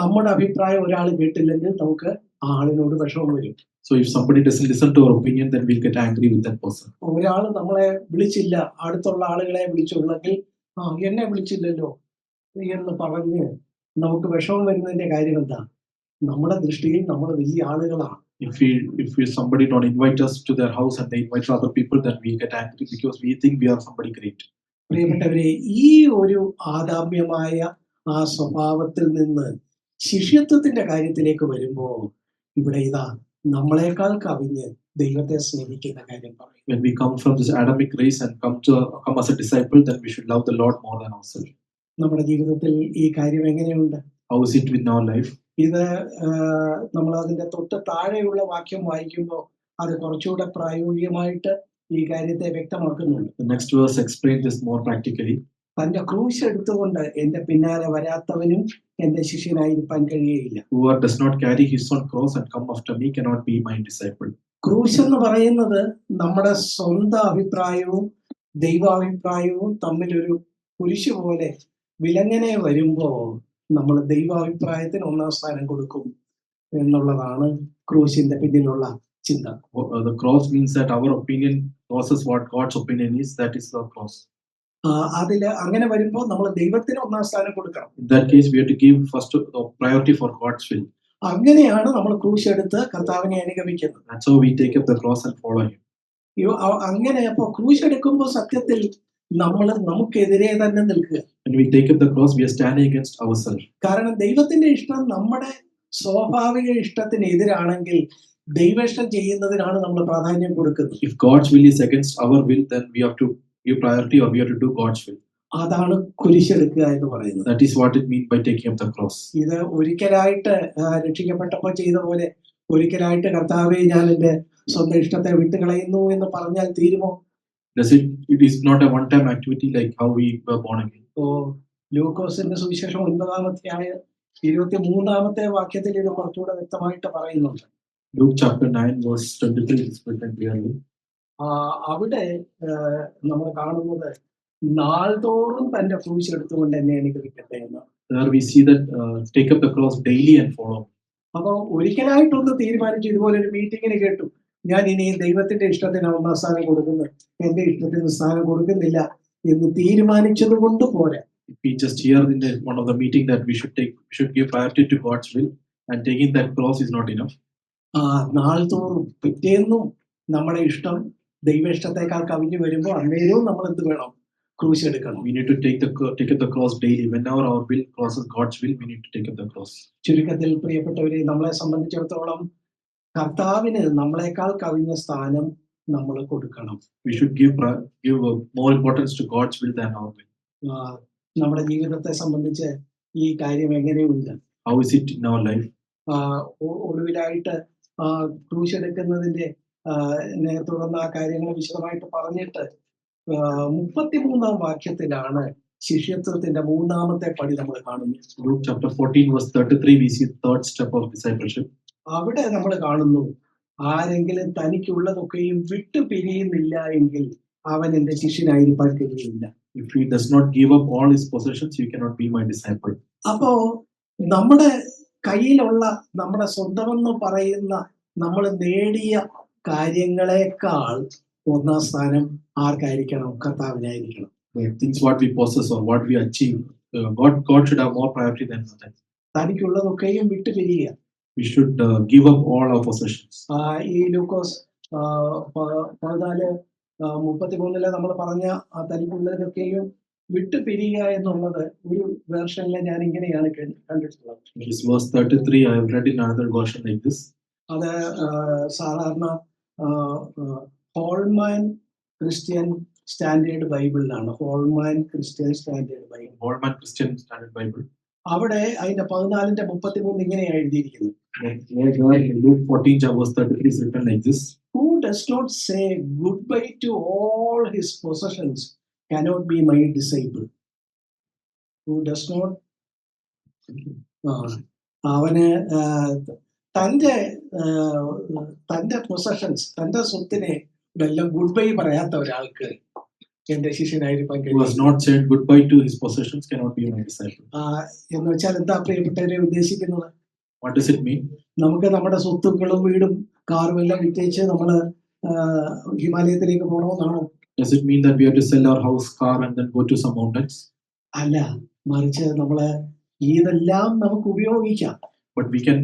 നമ്മുടെ അഭിപ്രായം ഒരാൾ കേട്ടില്ലെങ്കിൽ നമുക്ക് ആളിനോട് വിഷമം വരും. So if somebody doesn't listen to our opinion, then we'll get angry with that person. ഒരാൾ നമ്മളെ വിളിച്ചില്ല, അടുത്തുള്ള ആളുകളെ വിളിച്ചുള്ളെങ്കിൽ എന്നെ വിളിച്ചില്ലല്ലോ എന്ന് പറഞ്ഞ് നമുക്ക് വിഷമം വരുന്നതിന്റെ കാര്യം എന്താ? നമ്മുടെ ദൃഷ്ടിയിൽ നമ്മൾ വലിയ ആളുകളാണ്. If somebody don't invite us to their house and they invite other people, then we get angry because we think we are somebody great. പ്രിയപ്പെട്ടവരെ, ഈ ഒരു ആദാമ്യമായ ആ സ്വഭാവത്തിൽ നിന്ന് ശിഷ്യത്വത്തിന്റെ കാര്യത്തിലേക്ക് വരുമ്പോ ഇവിടെ ഇതാ നമ്മളെക്കാൾ കവിഞ്ഞ് ദൈവത്തെ സ്നേഹിക്കുന്ന കാര്യം പറയും. When we come from this Adamic race and come as a disciple, then we should love the Lord more than ourselves. നമ്മുടെ ജീവിതത്തിൽ ഈ കാര്യം എങ്ങനെയുണ്ട്? How is it with our life? ഇത് നമ്മൾ അതിന്റെ തൊട്ട് താഴെയുള്ള വാക്യം വായിക്കുമ്പോൾ അത് കുറച്ചുകൂടെ പ്രായോഗികമായിട്ട് ഈ കാര്യത്തെ വ്യക്തമാക്കുന്നുണ്ട്. The next verse explains this more practically. തന്റെ ക്രൂശ് എടുത്തുകൊണ്ട് എന്റെ പിന്നാലെ വരാത്തവനും എന്റെ ശിഷ്യനായിരിക്കാൻ കഴിയുകയില്ല. Whoever does not carry his own cross and come after me cannot be my disciple. ക്രൂശ് എന്ന് പറയുന്നത് നമ്മുടെ സ്വന്തം അഭിപ്രായവും ദൈവാഭിപ്രായവും തമ്മിലൊരു കുരിശ് പോലെ വിലങ്ങനെ വരുമ്പോ നമ്മൾ ദൈവാഭിപ്രായത്തിന് ഒന്നാം സ്ഥാനം കൊടുക്കും എന്നുള്ളതാണ് ക്രൂശിന്റെ പിന്നിലുള്ള ചിന്ത. The cross means that our opinion versus what God's opinion is, that is the cross. അതില് അങ്ങനെ വരുമ്പോൾ നമ്മൾ ദൈവത്തിന് ഒന്നാം സ്ഥാനം കൊടുക്കണം. In that case, we have to give first priority for God's will. അങ്ങനെയാണ് നമ്മൾ ക്രൂശ് എടുത്ത് കർത്താവിനെ അനുഗമിക്കുന്നത്. That's how we take up the cross and follow him. അങ്ങനെ അപ്പൊ ക്രൂശ് എടുക്കുമ്പോൾ സത്യത്തിൽ നമ്മൾ നമുക്കെതിരെ തന്നെ നിൽക്കുക. When we take up the cross, we are standing against ourselves. കാരണം ദൈവത്തിന്റെ ഇഷ്ടം നമ്മുടെ സ്വാഭാവിക ഇഷ്ടത്തിന് എതിരാണെങ്കിൽ ദൈവേഷ്ടം ചെയ്യുന്നതിനാണ് നമ്മൾ പ്രാധാന്യം കൊടുക്കുന്നത്. If God's will is against our will, then we have to give priority or we have to do God's will. അതാണ് കുരിശെടുക്കുക എന്ന് പറയുന്നത്. That is what it means by taking up the cross. ഇത് ഒരിക്കലായിട്ട് രക്ഷിക്കപ്പെട്ടപ്പോൾ ചെയ്ത പോലെ ഒരിക്കലായിട്ട് കർത്താവെ ഞാൻ എന്റെ സ്വന്തം ഇഷ്ടത്തെ വിട്ടുകളയുന്നു എന്ന് പറഞ്ഞാൽ തീരുമോ? It is not a one-time activity like how we were born again. ലൂക്കോസിന്റെ സുവിശേഷം 9-23 വാക്യത്തിൽ ഇത് കുറച്ചുകൂടെ വ്യക്തമായിട്ട് പറയുന്നുണ്ട്. Luke chapter 9 verse 23 is written clearly. അവിടെ നമ്മൾ കാണുന്നത് നാൾതോറും തന്റെ ക്രൂശ് എടുത്തുകൊണ്ട് എന്നെ അനുഗമിക്കട്ടെ എന്ന്. There we see that take up the cross daily and follow. അപ്പൊ ഒരിക്കലായിട്ടൊന്ന് തീരുമാനിച്ചു, ഇതുപോലെ ഒരു മീറ്റിങ്ങിന് കേട്ടു, ഞാൻ ഇനി ദൈവത്തിന്റെ ഇഷ്ടത്തിന് ഒന്നാം സ്ഥാനം കൊടുക്കുന്നു, എന്റെ ഇഷ്ടത്തിന് സ്ഥാനം കൊടുക്കുന്നില്ല എന്ന് തീരുമാനിച്ചത് കൊണ്ട് പോരാ. We just hear in one of the meeting that we should give priority to God's will, and taking that cross is not enough. നാൾതോറും പിറ്റേന്നും നമ്മുടെ ഇഷ്ടം ദൈവ ഇഷ്ടത്തെക്കാൾ കവിഞ്ഞു വരുമ്പോൾ അന്നേരവും നമ്മൾ എന്ത് വേണം? ക്രൂശ് എടുക്കണം. We need to take up the cross daily. Whenever our will crosses God's will, we need to take up the cross. ചുരുക്കത്തിൽ പ്രിയപ്പെട്ടവരെ, നമ്മളെ സംബന്ധിച്ചിടത്തോളം കർത്താവിന് നമ്മളെക്കാൾ കവിഞ്ഞ സ്ഥാനം നമ്മൾ കൊടുക്കണം. We should give more importance to God's will than our will. നമ്മുടെ ജീവിതത്തെ സംബന്ധിച്ച് ഈ കാര്യം എങ്ങനെയുണ്ട്? How is it in our life? ഒടുവിലായിട്ട് ക്രൂശ് എടുക്കുന്നതിന്റെ തുടർന്ന് ആ കാര്യങ്ങൾ വിശദമായിട്ട് പറഞ്ഞിട്ട് 33 വാക്യത്തിലാണ് ശിഷ്യത്വത്തിന്റെ മൂന്നാമത്തെ പടി നമ്മൾ കാണുന്നത്. Luke chapter 14 verse 33 we see the third step of discipleship. അവിടെ നമ്മൾ കാണുന്നു, ആരെങ്കിലും തനിക്കുള്ളതൊക്കെയും വിട്ടു പിരിയുന്നില്ല എങ്കിൽ അവൻ എന്റെ ശിഷ്യനായിരിക്കാൻ കഴിയില്ല. If he does not give up all his possessions, you cannot be my disciple. അപ്പോ നമ്മുടെ കയ്യിലുള്ള നമ്മുടെ സ്വന്തമെന്ന് പറയുന്ന നമ്മൾ നേടിയ കാര്യങ്ങളെക്കാൾ ഒന്നാം സ്ഥാനം ആർക്കായിരിക്കണം? കർത്താവിനായിരിക്കണം. The things what we possess or what we achieve, God should have more priority than that. തനിക്കുള്ളതൊക്കെയും വിട്ടു പിരിയുക. We should give up all our possessions. ഈ ലൂക്കോസ് 14:33 നമ്മൾ പറഞ്ഞ തനിക്കുള്ളതൊക്കെയും വിട്ടു പിരിയുക എന്നുള്ളത് ഒരു വേർഷനിൽ ഞാൻ ഇങ്ങനെയാണ് കണ്ടിട്ടുള്ളത്. This verse 33 I have read in another version like this. അത് സാധാരണ ഹോൾമാൻ ക്രിസ്ത്യൻ സ്റ്റാൻഡേർഡ് ബൈബിളിലാണ്. Holman Christian Standard Bible. Holman Christian Standard Bible. അവിടെ അതിന്റെ 14:33 ഇങ്ങനെയാണ് എഴുതിയിരിക്കുന്നത്. Luke 14 verse 33 is written like this. Who does not say goodbye to all his possessions cannot be my disciple. Who does not അവന് തന്റെ പൊസഷൻസ്, തന്റെ സ്വത്തിനെ എല്ലാം ഗുഡ് ബൈ പറയാത്ത ഒരാൾക്ക് എന്റെ ശിഷ്യനായിരിക്കാൻ Who has not said goodbye to his possessions cannot be my disciple. എന്ന് വെച്ചാൽ എന്താ പ്രിയപ്പെട്ടവരെ ഉദ്ദേശിക്കുന്നത്? What does it mean? നമുക്ക് നമ്മുടെ സ്വത്തുക്കളും വീടും കാറും എല്ലാം വിറ്റേച്ച് നമ്മള് ഹിമാലയത്തിലേക്ക് പോകണമെന്നാണോ? Does it mean that we have to sell our house, car and then go to some mountains? അല്ല, മറിച്ച് നമ്മള് ഇതെല്ലാം നമുക്ക് ഉപയോഗിക്കാം. But we can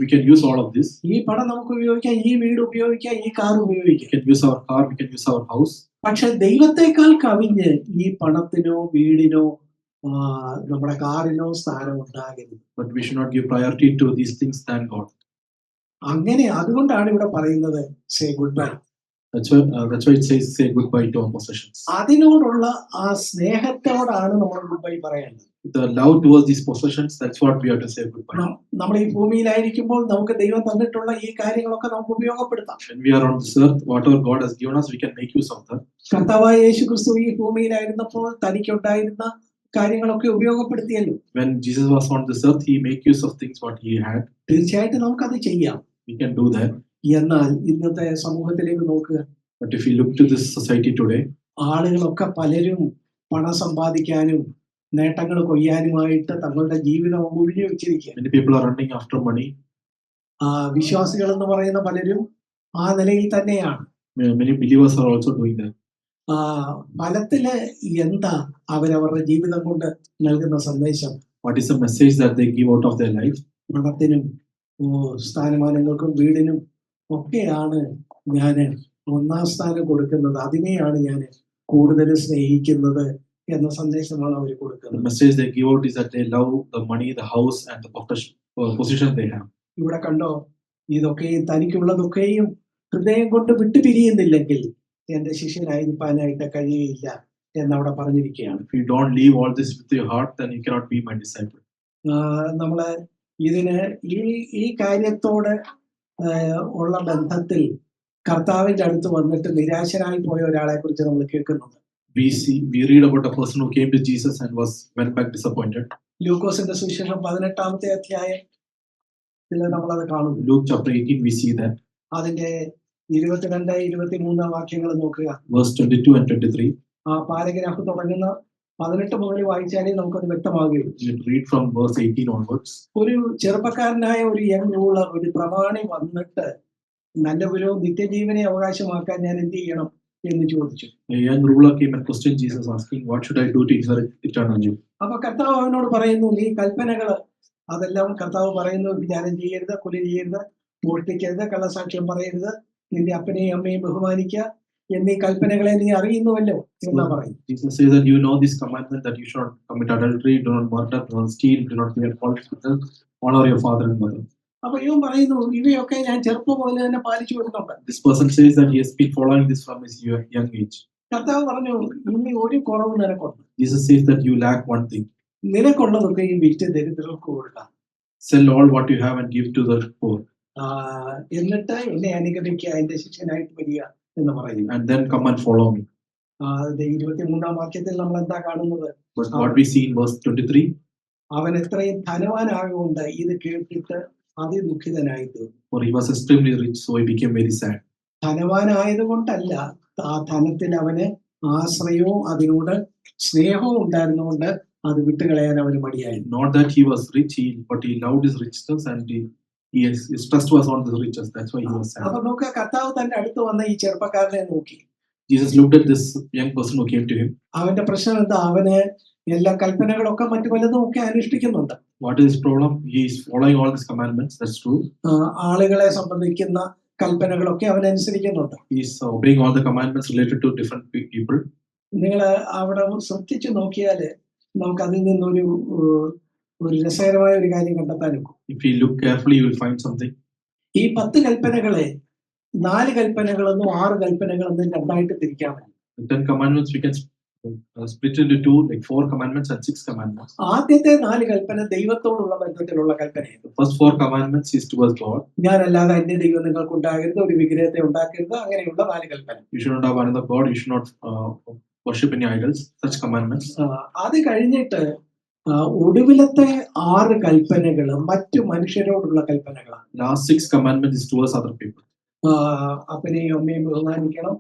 we can use all of this. ഈ പണം നമുക്ക് ഉപയോഗിക്കാം, ഈ വീട് ഉപയോഗിക്കാം, ഈ കാർ ഉപയോഗിക്കാം. We can use our car, we can use our house. പക്ഷെ ദൈവത്തെക്കാൾ കവിഞ്ഞ് ഈ പണത്തിനോ വീടിനോ നമ്മുടെ കാറിനോ സ്ഥാനം ഉണ്ടാകരുത്. But we should not give priority to these things than God. അങ്ങനെ അതുകൊണ്ടാണ് ഇവിടെ പറയുന്നത് say good bye. That's why it says say goodbye to our possessions. അതിനോടുള്ള ആ സ്നേഹത്തോടാണ് നമ്മൾ ഗുഡ് ബൈ പറയേണ്ടത്. The love towards these possessions, that's what we have to say goodbye. നമ്മൾ ഈ ഭൂമിയിലായിരിക്കുമ്പോൾ നമുക്ക് ദൈവം തന്നിട്ടുള്ള ഈ കാര്യങ്ങളൊക്കെ നമുക്ക് ഉപയോഗപ്പെടുത്താം. When we are on this earth, whatever God has given us, we can make use of that. കർത്താവായ യേശുക്രിസ്തു ഈ ഭൂമിയിലായിരുന്നപ്പോൾ തനിക്കുണ്ടായിരുന്ന കാര്യങ്ങളൊക്കെ ഉപയോഗപ്പെടുത്തിയല്ലോ. When Jesus was on this earth, he make use of things what he had. തീർച്ചയായിട്ടും നമുക്കത് ചെയ്യാം. We can do that. എന്നാൽ ഇന്നത്തെ സമൂഹത്തിലേക്ക് നോക്കുക. But if you look to this society today, ആളുകളൊക്കെ പലരും പണം സമ്പാദിക്കാനും നേട്ടങ്ങൾ കൊയ്യാനുമായിട്ട് തങ്ങളുടെ ജീവിതം ഒഴിഞ്ഞു വെച്ചിരിക്കുക. many people are running after money. വിശ്വാസികൾ എന്ന് പറയുന്ന പലരും ആ നിലയിൽ തന്നെയാണ്. Many believers are also doing that. ഫലത്തില് എന്താ അവരവരുടെ ജീവിതം കൊണ്ട് നൽകുന്ന സന്ദേശം? What is the message that they give out of their life? പണത്തിനും സ്ഥാനമാനങ്ങൾക്കും വീടിനും ഒക്കെയാണ് ഞാൻ ഒന്നാം സ്ഥാനം കൊടുക്കുന്നത്, അതിനെയാണ് ഞാൻ കൂടുതൽ സ്നേഹിക്കുന്നത് എന്ന സന്ദേശമാണ് അവർ കൊടുക്കുന്നത്. The message they give out is that they love the money, the house and the position they have. ഇവിടെ കണ്ടോ, ഇതൊക്കെയും തനിക്കുള്ളതൊക്കെയും ഹൃദയം കൊണ്ട് വിട്ടുപിരിയുന്നില്ലെങ്കിൽ എന്റെ ശിഷ്യനായിരിക്കാനായിട്ട് കഴിയില്ല എന്നവിടെ പറഞ്ഞിരിക്കുകയാണ്. If you don't leave all this with your heart, then you cannot be my disciple. നമ്മള് ഇതിന് ഈ കാര്യത്തോട് ഉള്ള ബന്ധത്തിൽ കർത്താവിന്റെ അടുത്ത് വന്നിട്ട് നിരാശനായി പോയ ഒരാളെ കുറിച്ച് നമ്മൾ കേൾക്കുന്നുണ്ട്. We read about a person who came to Jesus and went back disappointed. ലൂക്കോസിന്റെ സുവിശേഷം 18-ാമത്തെ അധ്യായത്തിൽ നമ്മളത് കാണുന്നു. Luke chapter 18 we see that. അതിന്റെ 22-23 വാക്യങ്ങൾ നോക്കുക. Verse 22 and 23. പാരഗ്രാഫ് തുടങ്ങുന്ന 18 മുതൽ വായിച്ചാലേ നമുക്കത് വ്യക്തമാകുകയുള്ളൂ. You read from verse 18 onwards. ഒരു ചെറുപ്പക്കാരനായ ഒരു യങ് റൂളർ, ഒരു പ്രമാണി വന്നിട്ട് നല്ല ഒരു നിത്യജീവനെ അവകാശമാക്കാൻ ഞാൻ എന്ത് ചെയ്യണം എന്ന് ചോദിച്ചു. A young ruler came and questioned Jesus, asking, "What should I do to inherit eternal life?" അപ്പൊ കർത്താവ് അവനോട് പറയുന്നു, നീ കൽപ്പനകള് അതെല്ലാം കർത്താവ് പറയുന്നു. വിചാരം ചെയ്യരുത്, കൊല ചെയ്യരുത്, മോഷ്ടിക്കരുത്, കള്ളസാക്ഷ്യം പറയരുത്, നിന്റെ അപ്പനെയും അമ്മയും ബഹുമാനിക്കുക എന്നീ കൽപ്പനകളെ നീ അറിയുന്നുവല്ലോ എന്നാ പറയുന്നു. Jesus says that you know this commandment, that you should not commit adultery, do not murder, do not steal, do not bear false witness, honor your father and mother. അപ്പൊ ഇവൻ പറയുന്നു, ഇവയൊക്കെ ഞാൻ ചെറുപ്പം മുതൽ തന്നെ പാലിച്ചു വരുന്നുണ്ട്. This person says that he has been following this from his young age. കർത്താവ് പറഞ്ഞു, ഇനി ഒരു കുറവ് നിനക്കുണ്ട്. Jesus says that you lack one thing. നിനക്കുള്ളതൊക്കെയും വിറ്റ് ദരിദ്രർക്ക് കൊടുക്കാം. Sell all what you have and give to the poor. എന്നിട്ട് എന്നെ അനുഗമിക്കുക, എന്റെ ശിഷ്യനായിട്ട് വരിക എന്ന് പറയുന്നു. And then come and follow me. 23-ാം വാക്യത്തിൽ നമ്മൾ എന്താ കാണുന്നത്? But what we see in verse 23. അവൻ എത്രയും ധനവാനാകൊണ്ട് ഇത് കേട്ടിട്ട് അതിദുഃഖിതനായി തീർന്നു. For he was extremely rich, so he became very sad. ധനവാനായതുകൊണ്ടല്ല, ആ ധനത്തിൽ അവന് ആശ്രയവും അതിനോട് സ്നേഹവും ഉണ്ടായിരുന്നുകൊണ്ട് അത് വിട്ടുകളയാൻ അവന് മടിയായിരുന്നു. Not that he was rich, but he loved his richness and his trust was on the riches. That's why he was sad. അപ്പൊ നോക്കുക, കർത്താവ് തന്റെ അടുത്ത് വന്ന ഈ ചെറുപ്പക്കാരനെ നോക്കി. Jesus looked at this young person who came to him. അവന്റെ പ്രശ്നം എന്താ? അവന് എല്ലാ കൽപ്പനകളൊക്കെ മറ്റു പലതും ഒക്കെ അനുഷ്ഠിക്കുന്നുണ്ട്. What is his problem? He is following all these commandments. That's true. ആളുകളെ സംബന്ധിക്കുന്ന കൽപ്പനകളൊക്കെ അവൻ അനുസരിക്കുന്നുണ്ട്. He is obeying all the commandments related to different people. നിങ്ങൾ അവിടെ ശ്രദ്ധിച്ചു നോക്കിയാല് നമുക്ക് അതിൽ നിന്നൊരു രസകരമായ ഒരു കാര്യം കണ്ടെത്താനും. If you look carefully, you will find something. ഈ 10 കൽപ്പനകളെ 4 കൽപ്പനകളെന്നും 6 കൽപ്പനകളെന്നും രണ്ടായിട്ട് തിരിക്കാമല്ലോ. The 10 commandments we can split into 2, like 4 commandments and 6 commandments. ആദ്യത്തെ 4 കൽപ്പന ദൈവത്തോടുള്ള ബന്ധത്തിലുള്ള കൽപ്പനയാണ്. The first 4 commandments is towards God. ഞാനല്ലാതെ അന്യ ദൈവം നിങ്ങൾക്ക് ഉണ്ടാകരുത്, ഒരു വിഗ്രഹത്തെ ഉണ്ടാക്കരുത്, അങ്ങനെയുള്ള 4 കൽപ്പന. You should not have another God. You should not worship any idols. Such commandments. അത് കഴിഞ്ഞിട്ട് ഒടുവിലത്തെ 6 കൽപ്പനകൾ മറ്റു മനുഷ്യരോടുള്ള കൽപ്പനകളാണ്. Last 6 commandments is towards other people. അപ്പനെയും അമ്മയും ബഹുമാനിക്കണം,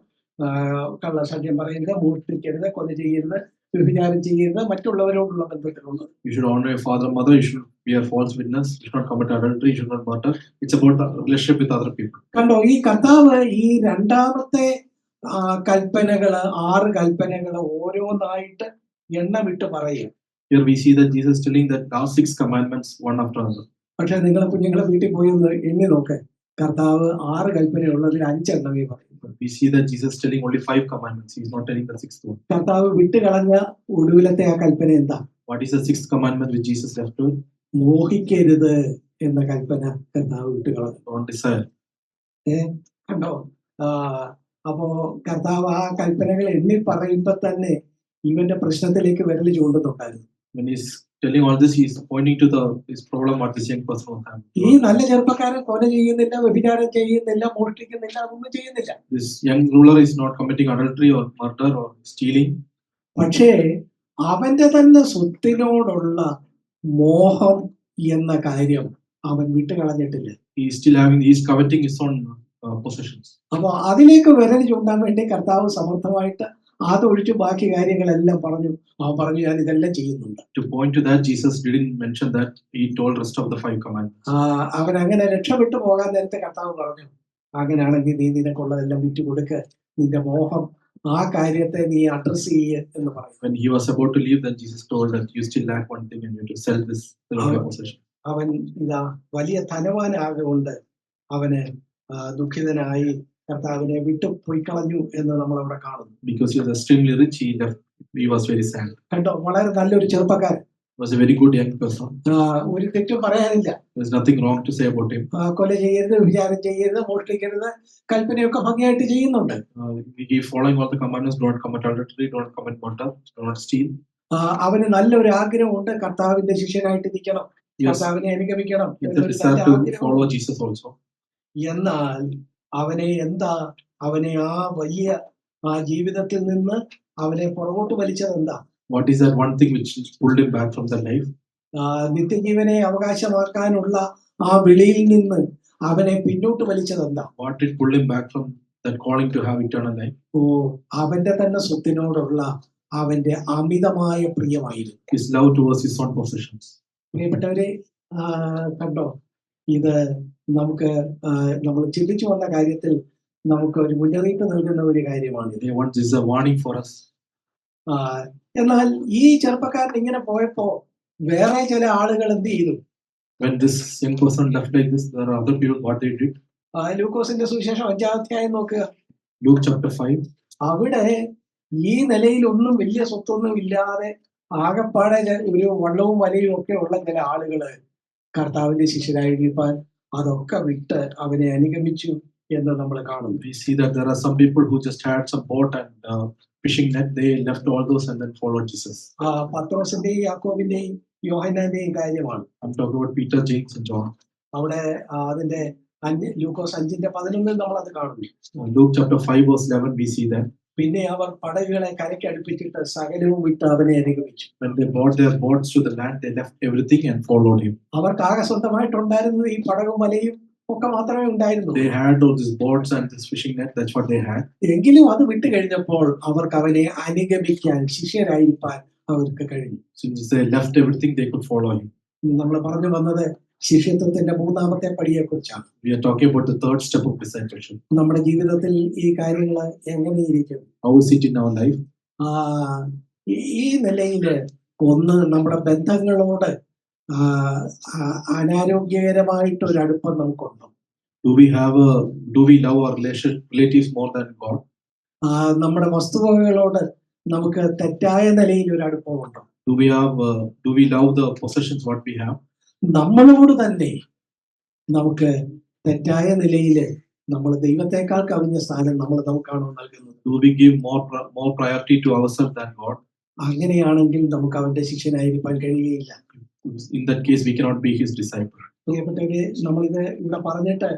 കള്ളസാക്ഷ്യം പറയരുത്, മോഷ്ടിക്കരുത്, കൊല ചെയ്യരുത്, വ്യഭിചാരം ചെയ്യരുത്, മറ്റുള്ളവരോടുള്ള ബന്ധത്തിലുള്ളത്. You should honor your father and mother. You should be a false witness. You should not commit adultery. You should not murder. It's about the relationship with other people. കണ്ടോ, ഈ കർത്താവ് ഈ രണ്ടാമത്തെ കൽപ്പനകള് 6 കൽപ്പനകള് ഓരോന്നായിട്ട് എണ്ണമിട്ട് പറയും. Here we see that Jesus is telling that last 6 commandments one after another. പക്ഷെ നിങ്ങളെ കുഞ്ഞുങ്ങളെ വീട്ടിൽ പോയി ഒന്ന് എണ്ണി നോക്ക്, കർത്താവ് 6 കൽപ്പനയുള്ളതിൽ 5 എണ്ണമേ പറയും. We see that Jesus is telling only 5 commandments. He is not telling the 6th one. കർത്താവ് വിട്ടുകളഞ്ഞ ഒടുവിലത്തെ ആ കൽപ്പന എന്താ? What is the 6th commandment which Jesus left to? മോഹിക്കരുത് എന്ന കൽപ്പന കർത്താവ് വിട്ടുകളഞ്ഞു. Don't desire. കണ്ടോ, അപ്പോ കർത്താവ് ആ കൽപ്പനകൾ എണ്ണി പറയുമ്പോ തന്നെ ഇവന്റെ പ്രശ്നത്തിലേക്ക് വിരൽ ചൂണ്ടുന്നുണ്ടായിരുന്നു. When he's telling all this, he's pointing to his problem what this young person was having. ഈ നല്ല ചെറുപ്പക്കാരൻ കൊല ചെയ്യുന്നില്ല, വ്യഭിചാരം ചെയ്യുന്നില്ല, മോഷ്ടിക്കുന്നില്ല, അതൊന്നും ചെയ്യുന്നില്ല. This young ruler is not committing adultery or murder or stealing. പക്ഷേ അവന്റെ തന്നെ സ്വത്തിനോടുള്ള മോഹം എന്ന കാര്യം അവൻ വിട്ടുകളഞ്ഞിട്ടില്ല. He's coveting his own possessions. അപ്പൊ അതിലേക്ക് വിരൽ ചൂണ്ടാൻ വേണ്ടി കർത്താവ് സമർത്ഥമായിട്ട് അതൊഴിച്ച് ബാക്കി കാര്യങ്ങളെല്ലാം പറഞ്ഞു. അവൻ പറഞ്ഞു, ഞാൻ ഇതെല്ലാം ചെയ്യുന്നുണ്ട്. To point to that, Jesus didn't mention that. He told rest of the 5 commandments. അവൻ അങ്ങനെ രക്ഷപ്പെട്ടു പോകാൻ നേരത്തെ കർത്താവ് പറഞ്ഞു, അങ്ങനെയാണെങ്കിൽ നീ നിനക്കുള്ളതെല്ലാം വിറ്റ് കൊടുക്ക്, നിന്റെ മോഹം ആ കാര്യത്തെ നീ അഡ്രസ് ചെയ്യ് എന്ന് പറയും. When he was about to leave, then Jesus told that you still lack one thing and you have to sell this possession. അവൻ ഇതാ വലിയ ധനവാനാകൊണ്ട് അവന് ദുഃഖിതനായി കർത്താവിനെ വിട്ടു പോയി കളഞ്ഞു എന്ന് നമ്മൾ അവിടെ കാണുന്നു. Because he was extremely rich, he was very sad. കണ്ടോ, വളരെ നല്ലൊരു ചെറുപ്പക്കാരൻ. Was a very good young person. ഒരു തെറ്റും പറയാനില്ല. There's nothing wrong to say about him. കൊല ചെയ്യരുത്, വിചാരം ചെയ്യരുത്, മോഷ്ടിക്കരുത്, കൽപ്പനയൊക്കെ ഭംഗിയായിട്ട് ചെയ്യുന്നുണ്ട്. He following all the commandments: don't commit adultery, don't commit murder, don't steal. അവന് നല്ലൊരു ആഗ്രഹമുണ്ട്, കർത്താവിന്റെ ശിഷ്യനായിട്ട് ഇരിക്കണം, കർത്താവിനെ അനുഗമിക്കണം. Follow Jesus also. എന്നാൽ അവനെ ആ വലിയ ആ ജീവിതത്തിൽ നിന്ന് അവനെ പുറകോട്ട് വലിച്ചത് എന്താ? What is that one thing which pulled him back from that life? നിത്യജീവനെ അവകാശമാക്കാനുള്ള ആ വിളിയിൽ നിന്ന് അവനെ പിന്നോട്ട് വലിച്ചത് എന്താ? What did pull him back from that calling to have eternal life? അവന്റെ തന്നെ സ്വത്തിനോടുള്ള അവന്റെ അമിതമായ പ്രിയമായിരുന്നു. His love towards his own possessions. പ്രിയപ്പെട്ടവരെ, കണ്ടോ, ഇത് നമ്മൾ ചിന്തിച്ചു വന്ന കാര്യത്തിൽ നമുക്ക് ഒരു മുന്നറിയിപ്പ് നൽകുന്ന ഒരു കാര്യമാണ്. This is a warning for us. എന്നാൽ ഈ ചെറുപ്പക്കാരൻ ഇങ്ങനെ പോയപ്പോ വേറെ ചില ആളുകൾ എന്ത് ചെയ്തു? When this young person left like this, there are other people. What they did? ലൂക്കോസിന്റെ സുവിശേഷം 5-ാം അധ്യായം നോക്കുക. Luke chapter 5. അവിടെ ഈ നിലയിൽ ഒന്നും വലിയ സ്വത്തൊന്നും ഇല്ലാതെ ആകപ്പാടെ ഒരു വള്ളവും വലയും ഒക്കെ ഉള്ള ചില ആളുകള് കർത്താവിന്റെ ശിഷ്യരായിരിക്കാൻ അതൊക്കെ വിട്ട് അവനെ അനുഗമിച്ചു എന്ന് നമ്മൾ കാണുന്നു. We see that there are some people who just had some boat and fishing net. They left all those and then followed Jesus. പത്രോസിന്റെയും യാക്കോബിന്റെയും യോഹന്നാന്റെയും കാര്യമാണ്. I'm talking about Peter, James and John. അവിടെ അതിന്റെ ലൂക്കോസ് 5:11 നമ്മൾ അത് കാണുന്നു. Luke chapter 5 verse 11 we see that. പിന്നെ അവർ പടകുകളെ കരയ്ക്ക് അടുപ്പിച്ചിട്ട് സകലവും വിട്ട് അവനെ അനുഗമിച്ചു. When they brought their boats to the land, they left everything and followed him. അവർക്ക് ആകെ സ്വന്തമായിട്ടുണ്ടായിരുന്നത് ഈ പടകും വലയും ഒക്കെ മാത്രമേ ഉണ്ടായിരുന്നു. They had all these boats and this fishing net. That's what they had. എങ്കിലും അത് വിട്ട് കഴിഞ്ഞപ്പോൾ അവർക്ക് അവനെ അനുഗമിക്കാൻ, ശിഷ്യരായിരിക്കാൻ അവർക്ക് കഴിഞ്ഞു. Since they left everything, they could follow him. നമ്മൾ പറഞ്ഞു വന്നത് ശിഷ്യത്വത്തിന്റെ 3ാമത്തെ പടിയെ കുറിച്ചാണ്. We are talking about the 3rd step of discipleship. നമ്മുടെ ജീവിതത്തിൽ ഈ കാര്യങ്ങൾ എങ്ങനെയിരിക്കും? How is it in our life? ഈ നിലയില് ഒന്ന്, നമ്മുടെ ബന്ധങ്ങളോട് അനാരോഗ്യകരമായിട്ടൊരു അടുപ്പം നമുക്കുണ്ടോ? Do we love our relatives more than God? നമ്മുടെ വസ്തുവകകളോട് നമുക്ക് തെറ്റായ നിലയിൽ ഒരു അടുപ്പമുണ്ടോ? Do we love the possessions what we have? നമ്മളോട് തന്നെ നമുക്ക് തെറ്റായ നിലയില് നമ്മൾ ദൈവത്തെക്കാൾ കവിഞ്ഞ സ്ഥാനം നമുക്കാണോ നൽകുന്നത്? Do we give more priority to ourselves than God? അങ്ങനെയാണെങ്കിൽ നമുക്ക് അവന്റെ ശിഷ്യനായിരിക്കാൻ കഴിയുകയില്ല. In that case, we cannot be his disciple. പ്രിയപ്പെട്ടവരെ, നമ്മളിത് ഇവിടെ പറഞ്ഞിട്ട്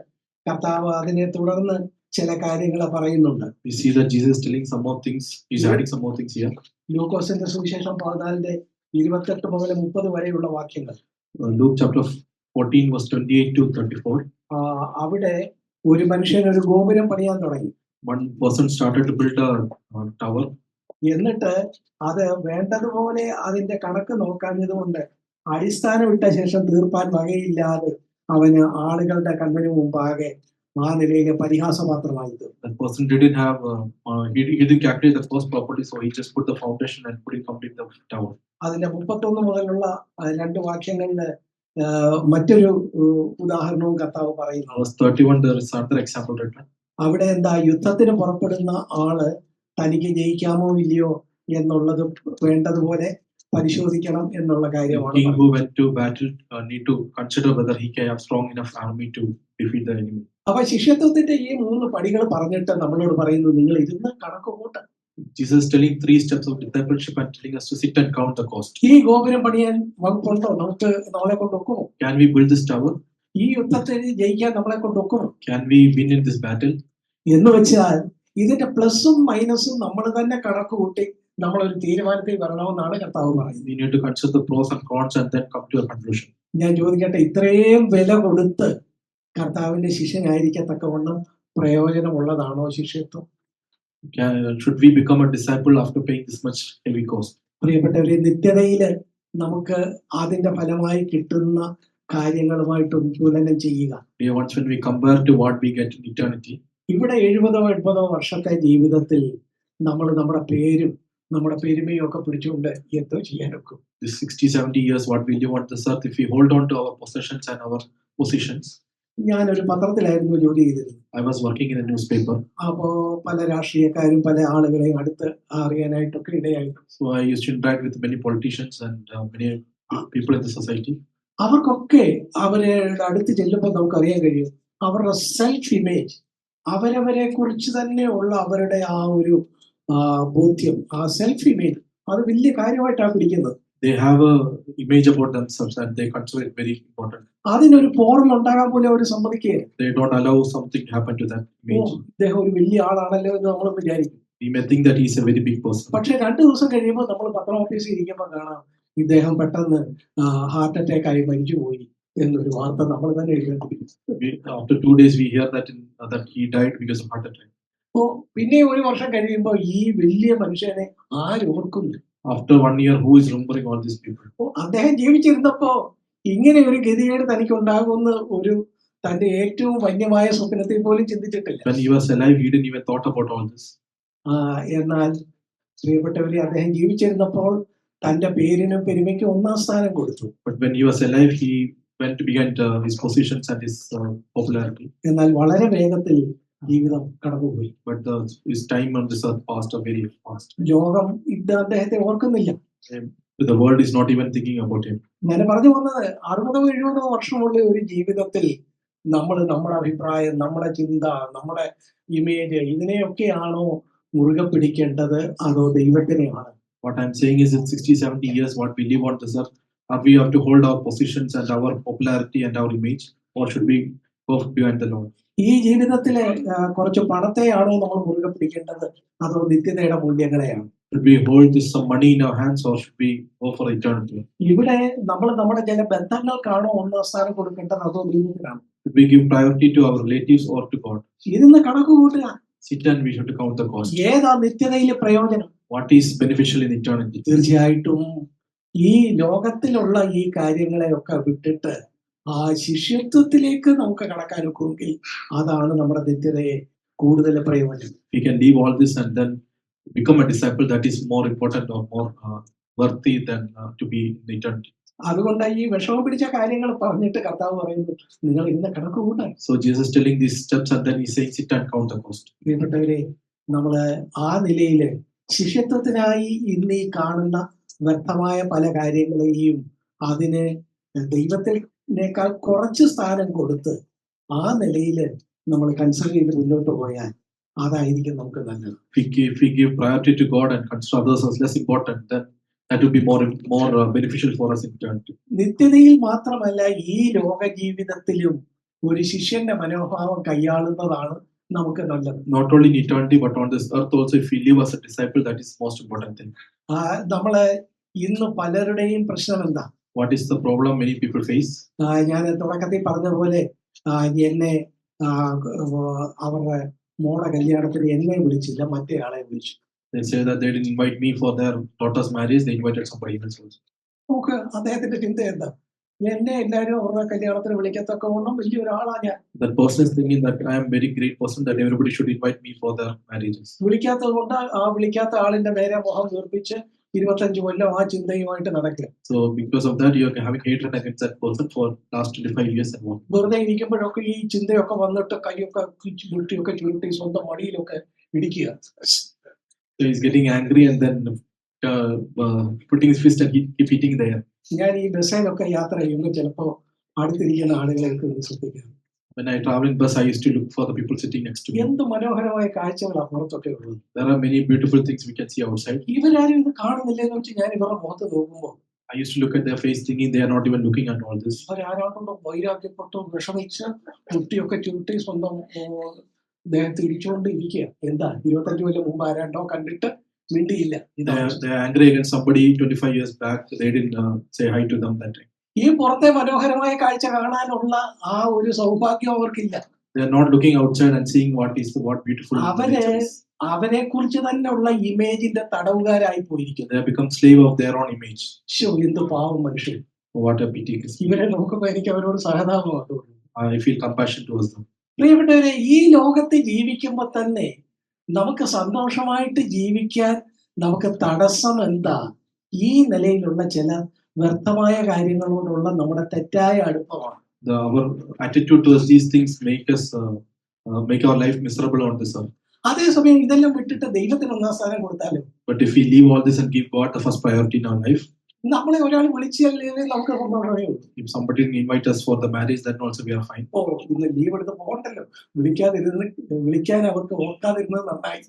കർത്താവ് അതിനെ തുടർന്ന് ചില കാര്യങ്ങൾ പറയുന്നുണ്ട്. We see that Jesus is telling some more things. He's adding some more things here. ലൂക്കോസിന്റെ സുവിശേഷം 14:28 മുതൽ 30 വരെയുള്ള വാക്യങ്ങൾ. Luke chapter 14 verse 28 to 34. അവിടെ ഒരു മനുഷ്യൻ ഒരു ഗോപുരം പണിയാൻ തുടങ്ങി. One person started to build a tower. എന്നിട്ട് അത് വേണ്ടതുപോലെ അതിന്റെ കണക്ക് നോക്കാഞ്ഞതുകൊണ്ട് അടിസ്ഥാനം ഇട്ട ശേഷം തീർപ്പാൻ വകയില്ലാതെ അവന് ആളുകളുടെ കണ്ണിന് മുമ്പാകെ ആ നിലയിലെ പരിഹാസപാത്രമായി. That person didn't have he didn't calculate the cost properly, so he just put the foundation and couldn't complete the tower. അതിന്റെ 31 മുതലുള്ള 2 വാക്യങ്ങളില് മറ്റൊരു ഉദാഹരണവും കർത്താവ് പറയുന്നു. Verse 31 there is another example written. അവിടെ എന്താ, യുദ്ധത്തിന് പുറപ്പെടുന്ന ആള് തനിക്ക് ജയിക്കാമോ ഇല്ലയോ എന്നുള്ളത് വേണ്ടതുപോലെ പരിശോധിക്കണം എന്നുള്ള The കാര്യമാണ് king പറയുന്നത്. who went to battle need to consider whether he can have strong enough army to defeat the enemy. അപ്പൊ ശിഷ്യത്വത്തിന്റെ ഈ 3 പടികൾ പറഞ്ഞിട്ട് നമ്മളോട് പറയുന്നു, നിങ്ങൾ ഇരുന്ന് കണക്ക് കൂട്ട. Jesus is telling 3 steps of discipleship and telling us to sit and count the cost. ഈ ഗോപുരം പണിയാൻ വകുപ്പുണ്ടോ? നമ്മളെ കൊണ്ട് ഒക്കുമോ? Can we build this tower? ഈ യുദ്ധത്തിൽ ജയിക്കാൻ നമ്മളെ കൊണ്ട് ഒക്കുമോ? Can we win in this battle? എന്ന് വെച്ചാൽ ഇതിന്റെ പ്ലസും മൈനസും നമ്മൾ തന്നെ കണക്ക് കൂട്ടി നമ്മളൊരു തീരുമാനത്തിൽ വരണമെന്നാണ് കർത്താവ് പറയുന്നത്. We need to consider the pros and cons and then come to a conclusion. ഞാൻ ചോദിക്കട്ടെ, ഇത്രയും വില കൊടുത്ത് കർത്താവിന്റെ ശിഷ്യനായിരിക്കത്തക്കവണ്ണം പ്രയോജനമുള്ളതാണോ ശിഷ്യത്വം? Should we become a disciple after paying this much heavy cost? പ്രിയപ്പെട്ടവരെ, നിത്യതയില് നമുക്ക് അതിന്റെ ഫലമായി കിട്ടുന്ന കാര്യങ്ങളുമായിട്ട് തുലനം ചെയ്യുക. Dear ones, when we compare to what we get in eternity, ഇവിടെ 70-80 വർഷത്തെ ജീവിതത്തിൽ നമ്മൾ നമ്മുടെ പേരും നമ്മുടെ പെരുമയും ഒക്കെ പിടിച്ചുകൊണ്ട് എന്തോ ചെയ്യാനൊക്കും? this 60-70 years what we live on this earth, if we hold on to our possessions and our positions. ഞാനൊരു പത്രത്തിലായിരുന്നു ജോലി ചെയ്തിരുന്നത്. I was working in a newspaper. അപ്പോ പല രാഷ്ട്രീയക്കാരും പല ആളുകളെയും അടുത്ത് അറിയാനായിട്ടൊക്കെ ഇടയായിരുന്നു. So I used to interact with many politicians and many people in the society. അവർക്കൊക്കെ അവരുടെ അടുത്ത് ചെല്ലുമ്പോൾ നമുക്കറിയാൻ കഴിയും അവരുടെ സെൽഫ് ഇമേജ്, അവരവരെ കുറിച്ച് തന്നെ ഉള്ള അവരുടെ ആ ഒരു ബോധ്യം, ആ സെൽഫ് ഇമേജ്, അത് വലിയ കാര്യമായിട്ടാണ് പിടിക്കുന്നത്. They have a image about themselves and they consider it very important. അതിനൊരു പോറൽ ഉണ്ടാകാൻ പോലും അവർ സമ്മതിക്കുകയില്ല. They don't allow something to happen to that image. ഇദ്ദേഹം ഒരു വലിയ ആളാണല്ലോ എന്ന് നമ്മൾ വിചാരിക്കും. We may think that he is a very big person. പക്ഷെ 2 ദിവസം കഴിയുമ്പോൾ നമ്മൾ പത്രം ഓഫീസിൽ ഇരിക്കുമ്പോൾ കാണാം ഇദ്ദേഹം പെട്ടെന്ന് ഹാർട്ട് അറ്റാക്ക് ആയി മരിച്ചുപോയി എന്നൊരു വാർത്ത നമ്മൾ തന്നെ എഴുതിക്കൊണ്ടിരിക്കും. After 2 days we hear that that he died because of heart attack. പിന്നെ 1 വർഷം കഴിയുമ്പോൾ ഈ വലിയ മനുഷ്യനെ ആരും ഓർക്കുന്നു? After 1 year, who is remembering all these people? അദ്ദേഹം ജീവിച്ചിരുന്നപ്പോ ഇങ്ങനെ ഒരു ഗതികേട് തനിക്ക് ഉണ്ടാകുന്ന ഒരു തന്റെ ഏറ്റവും വന്യമായ സ്വപ്നത്തിൽ പോലും ചിന്തിച്ചിട്ടില്ല. When he was alive, he didn't even thought about all this. എന്നാൽ പ്രിയപ്പെട്ടവരെ, അദ്ദേഹം ജീവിച്ചിരുന്നപ്പോൾ തന്റെ പേരിനും പെരുമയ്ക്കും 1ാം സ്ഥാനം കൊടുത്തു. But when he was alive, he went behind his positions and his popularity. എന്നാൽ വളരെ വേഗത്തിൽ ജീവിതം കടന്നുപോയി. But his time on this earth passed very fast. ലോകം ഇത് അദ്ദേഹത്തെ ഓർക്കുന്നില്ല. The world is not even thinking about him. ഞാൻ പറഞ്ഞു വന്നത് 60-70 വർഷമുള്ള ഒരു ജീവിതത്തിൽ നമ്മൾ നമ്മുടെ അഭിപ്രായം, നമ്മുടെ ചിന്ത, നമ്മുടെ ഇമേജ് ഇതിനെയൊക്കെയാണോ മുറുകെ പിടിക്കേണ്ടത് അതോ ദൈവത്തിനെയാണ്? What I'm saying is in 60-70 years what we live on this earth, are we have to hold our positions and our popularity and our image, or should we go behind the Lord? ഈ ജീവിതത്തിലെ കുറച്ച് പണത്തെയാണോ നമ്മൾ മുറുകെ പിടിക്കേണ്ടത് അതോ നിത്യതയുടെ മൂല്യങ്ങളെയാണ്? Should we hold this some money in our hands or should we go for eternity? ഇവിടെ നമ്മൾ നമ്മുടെ ചില ബന്ധങ്ങൾക്കാണോ 1ാം സ്ഥാനം കൊടുക്കേണ്ടത് അതോ ദൈവത്തിനാണ്? Should we give priority to our relatives or to God? ഇരുന്ന് കണക്ക് കൂട്ടുക. Sit and we should count the cost. ഏതാ നിത്യതയിലെ പ്രയോജനം? What is beneficial in eternity? തീർച്ചയായിട്ടും ഈ ലോകത്തിലുള്ള ഈ കാര്യങ്ങളെയൊക്കെ വിട്ടിട്ട് ആ ശിഷ്യത്വത്തിലേക്ക് നമുക്ക് കടക്കാനൊക്കുമെങ്കിൽ അതാണ് നമ്മുടെ നിത്യതയെ കൂടുതൽ പ്രയോജനം. We can leave all this and then become a disciple that is more important or more worthy than to be in eternity. അതുകൊണ്ട് ഈ വിഷമം പിടിച്ച കാര്യങ്ങൾ പറഞ്ഞിട്ട് കർത്താവ് പറയുന്നു, നിങ്ങൾ ഇന്ന് കണക്ക് കൂട്ടാൻ. So Jesus telling these steps and then he saying sit and count the cost. പ്രിയപ്പെട്ടവരെ, നമ്മള് ആ നിലയില് ശിഷ്യത്വത്തിനായി ഇന്ന് ഈ കാണുന്ന വ്യർത്ഥമായ പല കാര്യങ്ങളെയും അതിന് ദൈവത്തിനേക്കാൾ കുറച്ച് സ്ഥാനം കൊടുത്ത് ആ നിലയില് നമ്മൾ കൺസിഡർ ചെയ്ത് മുന്നോട്ട് പോയാൽ അതായിരിക്കും നമുക്ക് നല്ലത്. If we give priority to God and consider others as less important, then that will be more beneficial for us in eternity. നിത്യതയിൽ മാത്രമല്ല ഈ ലോക ജീവിതത്തിലും ഒരു ശിഷ്യന്റെ മനോഭാവം കൈയാളുന്നതാണ് നമുക്ക് നല്ലത്. Not only in eternity but on this earth also, if we live as a disciple, that is most important thing. നമ്മള് ഇന്ന് പലരുടെയും പ്രശ്നം എന്താ? What is the problem many people face? ഞാൻ തുടക്കത്തിൽ പറഞ്ഞ പോലെ എന്നെ അവരുടെ മോളെ കല്യാണത്തിന് എന്നെ വിളിച്ചില്ല, മറ്റേ ആളെ വിളിച്ചു. They say that they didn't invite me for their daughter's marriage, they invited somebody else also. നമുക്ക് അദ്ദേഹത്തിന്റെ ചിന്ത എന്താ? എന്നെ എല്ലാവരും അവരുടെ കല്യാണത്തിന് വിളിക്കത്തക്കവണ്ണം വലിയൊരാളാ ഞാൻ. That person is thinking that I am very great person, that everybody should invite me for their marriages. വിളിക്കാത്തത് കൊണ്ട് ആ വിളിക്കാത്ത ആളിന്റെ നേരെ മുഖം വീർപ്പിച്ച് 25 കൊല്ലം ആ ചിന്തയുമായിട്ട് നടക്കുക. So because of that you are having hatred against that person for last 25 years and more. വെറുതെ ഇരിക്കുമ്പോഴൊക്കെ ഈ ചിന്തയൊക്കെ വന്നിട്ട് കൈയൊക്കെ മുട്ടിയൊക്കെ ചുരുട്ടി സ്വന്തം മടിയിലൊക്കെ ഇടിക്കുക. So he's getting angry and then putting his fist and keep hitting the air. ഞാൻ ഈ ബസ്സിലൊക്കെ യാത്ര ചെയ്യുമ്പോൾ ചിലപ്പോൾ അടുത്തിരിക്കുന്ന ആളുകളെയൊക്കെ ഒന്ന് ശ്രദ്ധിക്കാം. When I travel in bus, I used to look for the people sitting next to me. എന്ത് മനോഹരമായ കാഴ്ചകളാണ് പുറത്തൊക്കെ ഉള്ളത്. There are many beautiful things we can see outside. ഇവരാരും ഇത് കാണുന്നില്ലെന്ന് വെച്ച് ഞാൻ ഇവരുടെ മുഖത്ത് നോക്കുമ്പോൾ I used to look at their face thinking they are not even looking at all this. അവരാരാണ്ടോ വൈരാഗ്യപ്പെട്ടോ വിഷമിച്ച് കുട്ടിയൊക്കെ ചുരുട്ടി സ്വന്തം ദേഹത്ത് ഇടിച്ചുകൊണ്ട് ഇരിക്കുക. എന്താ 25 കൊല്ലം മുമ്പ് ആരാണ്ടോ കണ്ടിട്ട് മിണ്ടിയില്ല. They're angry against somebody 25 years back. They didn't say hi to them that time. ഈ പുറത്തെ മനോഹരമായ കാഴ്ച കാണാനുള്ള ആ ഒരു സൗഭാഗ്യം അവർക്കില്ല. They are not looking outside and seeing what beautiful. അവരെ കുറിച്ച് തന്നെ ഉള്ള ഇമേജിന്റെ തടവുകാരായി പോയിരിക്കുന്നു. They have become slave of their own image. എന്ത് പാവം മനുഷ്യൻ. What a pity. ഇവരെ നോക്കുമ്പോൾ എനിക്ക് അവരോട് സഹതാപമാണ് തോന്നുന്നത്. I feel compassion towards them. പ്രിയപ്പെട്ടവരെ, ഈ ലോകത്ത് ജീവിക്കുമ്പോൾ തന്നെ നമുക്ക് സന്തോഷമായിട്ട് ജീവിക്കാൻ നമുക്ക് തടസ്സം എന്താ? ഈ നിലയിലുള്ള ചില വ്യർത്ഥമായ കാര്യങ്ങളോടുള്ള നമ്മുടെ തെറ്റായ അടുപ്പമാണ്. Our attitude towards these things make our life miserable on this earth. അതേസമയം ഇതെല്ലാം വിട്ടിട്ട് ദൈവത്തിന് ഒന്നാം സ്ഥാനം കൊടുത്താലും, but if we leave all this and give God the first priority in our life, നമ്മളെ ഒരാൾ വിളിച്ചാൽ നമുക്ക് സന്തോഷമേ ഉള്ളൂ. if somebody invite us for the marriage, then also we are fine. ഇന്ന് ലീവ് എടുത്ത് പോകണ്ടല്ലോ, വിളിക്കാൻ അവർക്ക് ഓർക്കാതിരുന്നത് നന്നായി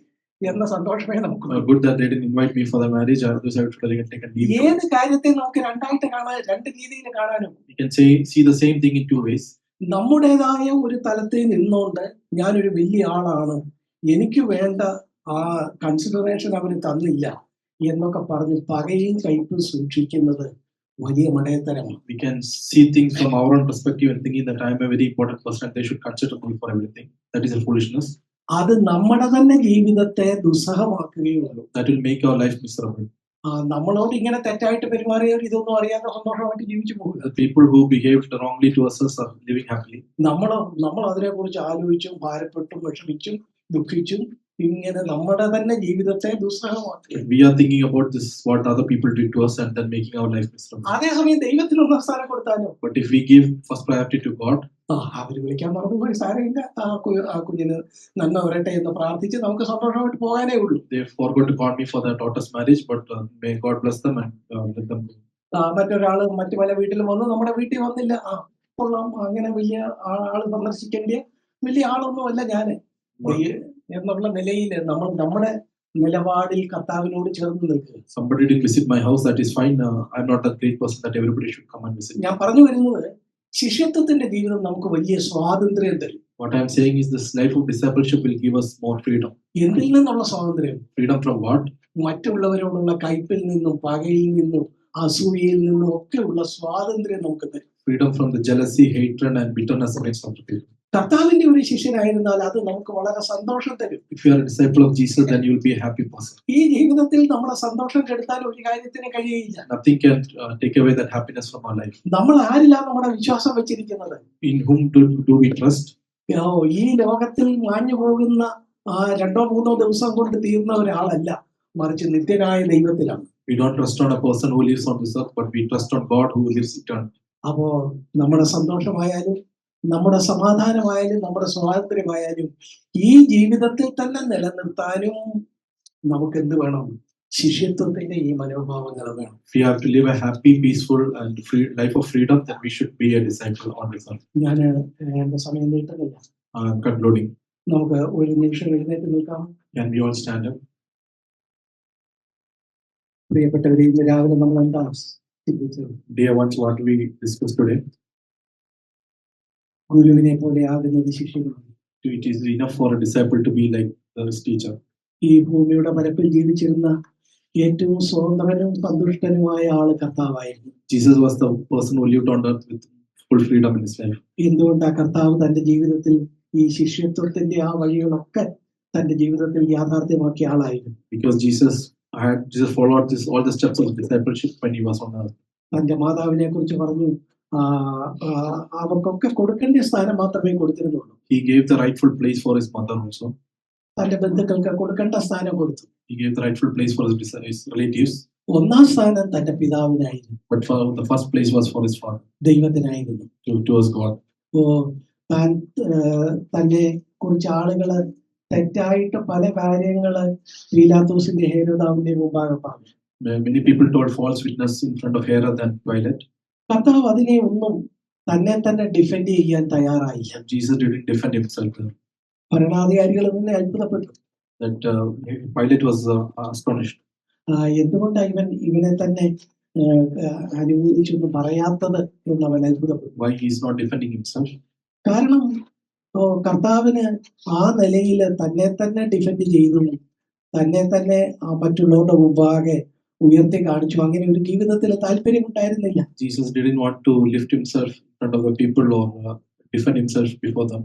എന്ന സന്തോഷമേ നമുക്ക്. Good that they didn't invite me for the marriage. Otherwise, I would have taken leave. ഏത് കാര്യത്തെ നമുക്ക് രണ്ടായിട്ട് കാണാൻ, രണ്ട് രീതിയിൽ കാണാനും. You can see the same thing in two ways. നമ്മുടേതായ ഒരു തലത്തിൽ നിന്നുകൊണ്ട് ഞാനൊരു വലിയ ആളാണ്, എനിക്ക് വേണ്ട ആ കൺസിഡറേഷൻ അവർ തന്നില്ല എന്നൊക്കെ പറഞ്ഞ് പകയും കയ്പും സൂക്ഷിക്കുന്നത് വലിയ മടയത്തരമാണ്. We can see things from our own perspective and thinking that I am a very important person, they should consider me for everything. That is a foolishness. അത് നമ്മുടെ തന്നെ ജീവിതത്തെ ദുസ്സഹമാക്കുകയുള്ളൂ. That will make our life miserable. നമ്മളോട് ഇങ്ങനെ തെറ്റായിട്ട് പെരുമാറിയവർ ഇതൊന്നും അറിയാതെ സന്തോഷമായിട്ട് ജീവിച്ചു പോകും. The people who behaved wrongly to us are living happily. നമ്മൾ അതിനെ കുറിച്ച് ആലോചിച്ചും ഭാരപ്പെട്ടും വിഷമിച്ചും ദുഃഖിച്ചും ഇങ്ങനെ നമ്മുടെ തന്നെ ജീവിതത്തെ ദുസ്സഹമാക്കി. We are thinking about this, what other people did to us, and then making our life miserable. അതേസമയം ദൈവത്തിന് ഒന്നാം സ്ഥാനം കൊടുത്താലോ. But if we give first priority to God, അവര് വിളിക്കാൻ മറന്നുപോയി, സാരമില്ല, ആ കുഞ്ഞിന് നന്മ വരട്ടെ എന്ന് പ്രാർത്ഥിച്ച് നമുക്ക് സന്തോഷമായിട്ട് പോകാനേ ഉള്ളൂ. They forgot to call me for their daughter's marriage, but may God bless them and let them go. മറ്റൊരാള് മറ്റു പല വീട്ടിലും വന്ന് നമ്മുടെ വീട്ടിൽ വന്നില്ല, കൊള്ളാം, അങ്ങനെ വലിയ ആള് സന്ദർശിക്കേണ്ട വലിയ ആളൊന്നും അല്ല ഞാന് എന്നുള്ള നിലയിൽ നമ്മൾ നമ്മുടെ നിലപാടിൽ കർത്താവിനോട് ചേർന്ന് നിൽക്കുക. Somebody didn't visit my house, that is fine. I'm not a great person that everybody should come and visit. ഞാൻ പറഞ്ഞു വരുന്നത്, ശിഷ്യത്വത്തിന്റെ ജീവിതം നമുക്ക് വലിയ സ്വാതന്ത്ര്യം തരും. What I am saying is this life of discipleship will give us more freedom. എന്തിൽ നിന്നുള്ള സ്വാതന്ത്ര്യം? Freedom from what? മറ്റുള്ളവരോടുള്ള കയ്പിൽ നിന്നും പകയിൽ നിന്നും അസൂയയിൽ നിന്നും ഒക്കെ ഉള്ള സ്വാതന്ത്ര്യം നമുക്ക് തരും. Freedom from the jealousy, hatred and bitterness against other people. കർത്താവിന്റെ ഒരു ശിഷ്യനായിരുന്നാൽ അത് നമുക്ക് വളരെ സന്തോഷം തരും. If you are a disciple of Jesus, then you will be a happy person. ഈ ജീവിതത്തിൽ നമ്മളെ സന്തോഷം കെടുത്താൻ ഒരു കാര്യത്തിന് കഴിയില്ല. Nothing can take away that happiness from our life. നമ്മൾ ആരിലാണ് നമ്മുടെ വിശ്വാസം വെച്ചിരിക്കുന്നത്? In whom do we trust? ഈ ലോകത്തിൽ മാഞ്ഞു പോകുന്ന 2-3 ദിവസം കൊണ്ട് തീർന്ന ഒരാളല്ല, മറിച്ച് നിത്യനായ ദൈവത്തിലാണ്. We don't trust on a person who lives on this earth, but we trust on God who lives eternally. അപ്പോ നമ്മുടെ സന്തോഷമായാലും നമ്മുടെ സമാധാനമായാലും നമ്മുടെ സ്വാതന്ത്ര്യമായാലും ഈ ജീവിതത്തിൽ തന്നെ നിലനിർത്താനും നമുക്ക് എന്ത് വേണം? ശിഷ്യത്വത്തിന്റെ ഈ മനോഭാവങ്ങൾ വേണം. If we have to live a happy, peaceful and free life of freedom, then we should be a disciple on this earth. ഞാൻ എന്റെ സമയം നീട്ടുന്നില്ല. Concluding. നമുക്ക് ഒരു നിമിഷം എഴുന്നേറ്റ് നിൽക്കാം. Can we all stand up? പ്രിയപ്പെട്ടവരെ, ഇന്ന് രാവിലെ നമ്മൾ എന്താണ് ചിന്തിച്ചത്? Dear ones, what we discussed today? ഗുരുവിനെ പോലെ ആകുന്നത് ശിഷ്യനാണ്. It is enough for a disciple to be like this teacher. ഈ ഭൂമിയുടെ പരപ്പിൽ ജീവിച്ചിരുന്ന ഏറ്റവും സ്വതന്ത്രനും സന്തുഷ്ടനുമായ ആള് കർത്താവായിരുന്നു. Jesus was the person who lived on earth with full freedom in his life. എന്തുകൊണ്ടാ കർത്താവ് തന്റെ ജീവിതത്തിൽ ഈ ശിഷ്യത്വത്തിന്റെ ആ വഴികളൊക്കെ തന്റെ ജീവിതത്തിൽ യാഥാർത്ഥ്യമാക്കിയ ആളായിരുന്നു? Because Jesus followed all the steps of discipleship when he was on earth. തന്റെ മാതാവിനെ കുറിച്ച് പറഞ്ഞു, അവർക്കൊക്കെ കൊടുക്കേണ്ട സ്ഥാനം മാത്രമേ കൊടുത്തിരുന്നുള്ളൂ. He gave the rightful place for his mother also. തന്റെ ബന്ധുക്കൾക്ക് കൊടുക്കേണ്ട സ്ഥാനം കൊടുത്തു. He gave the rightful place for his relatives. ഒന്നാം സ്ഥാനം തന്റെ പിതാവിനായിരുന്നു. But the first place was for his father. ദൈവത്തിനായിരുന്നു. Towards God. താൻ തന്നെ കുറിച്ച് ആളുകള് തെറ്റായിട്ട് പല കാര്യങ്ങള് പീലാത്തോസിന്റെ ഹേരോദാവിന്റെ മുമ്പാകെ പറഞ്ഞു. Many people told false witness in front of Herod and Pilate. കർത്താവ് അതിനെ ഒന്നും തന്നെ തന്നെ ഡിഫെൻഡ് ചെയ്യാൻ തയ്യാറായില്ല. Jesus didn't defend himself there. ഭരണാധികാരികൾ തന്നെ അത്ഭുതപ്പെട്ടു. That Pilate was astonished. എന്തുകൊണ്ടാണ് ഇവനെ തന്നെ അനുമോദിച്ചൊന്നും പറയാത്തത് എന്ന് അവൻ അത്ഭുതപ്പെട്ടു. Why he is not defending himself? കാരണം കർത്താവിന് ആ നിലയിൽ തന്നെ തന്നെ ഡിഫെൻഡ് ചെയ്തു, തന്നെ തന്നെ മറ്റുള്ളവരുടെ മുമ്പാകെ ഉയർത്തി കാണിച്ചു, അങ്ങനെ ഒരു ജീവിതത്തിൽ താല്പര്യമുണ്ടായിരുന്നില്ല. Jesus didn't want to lift himself in front of the people or defend himself before them.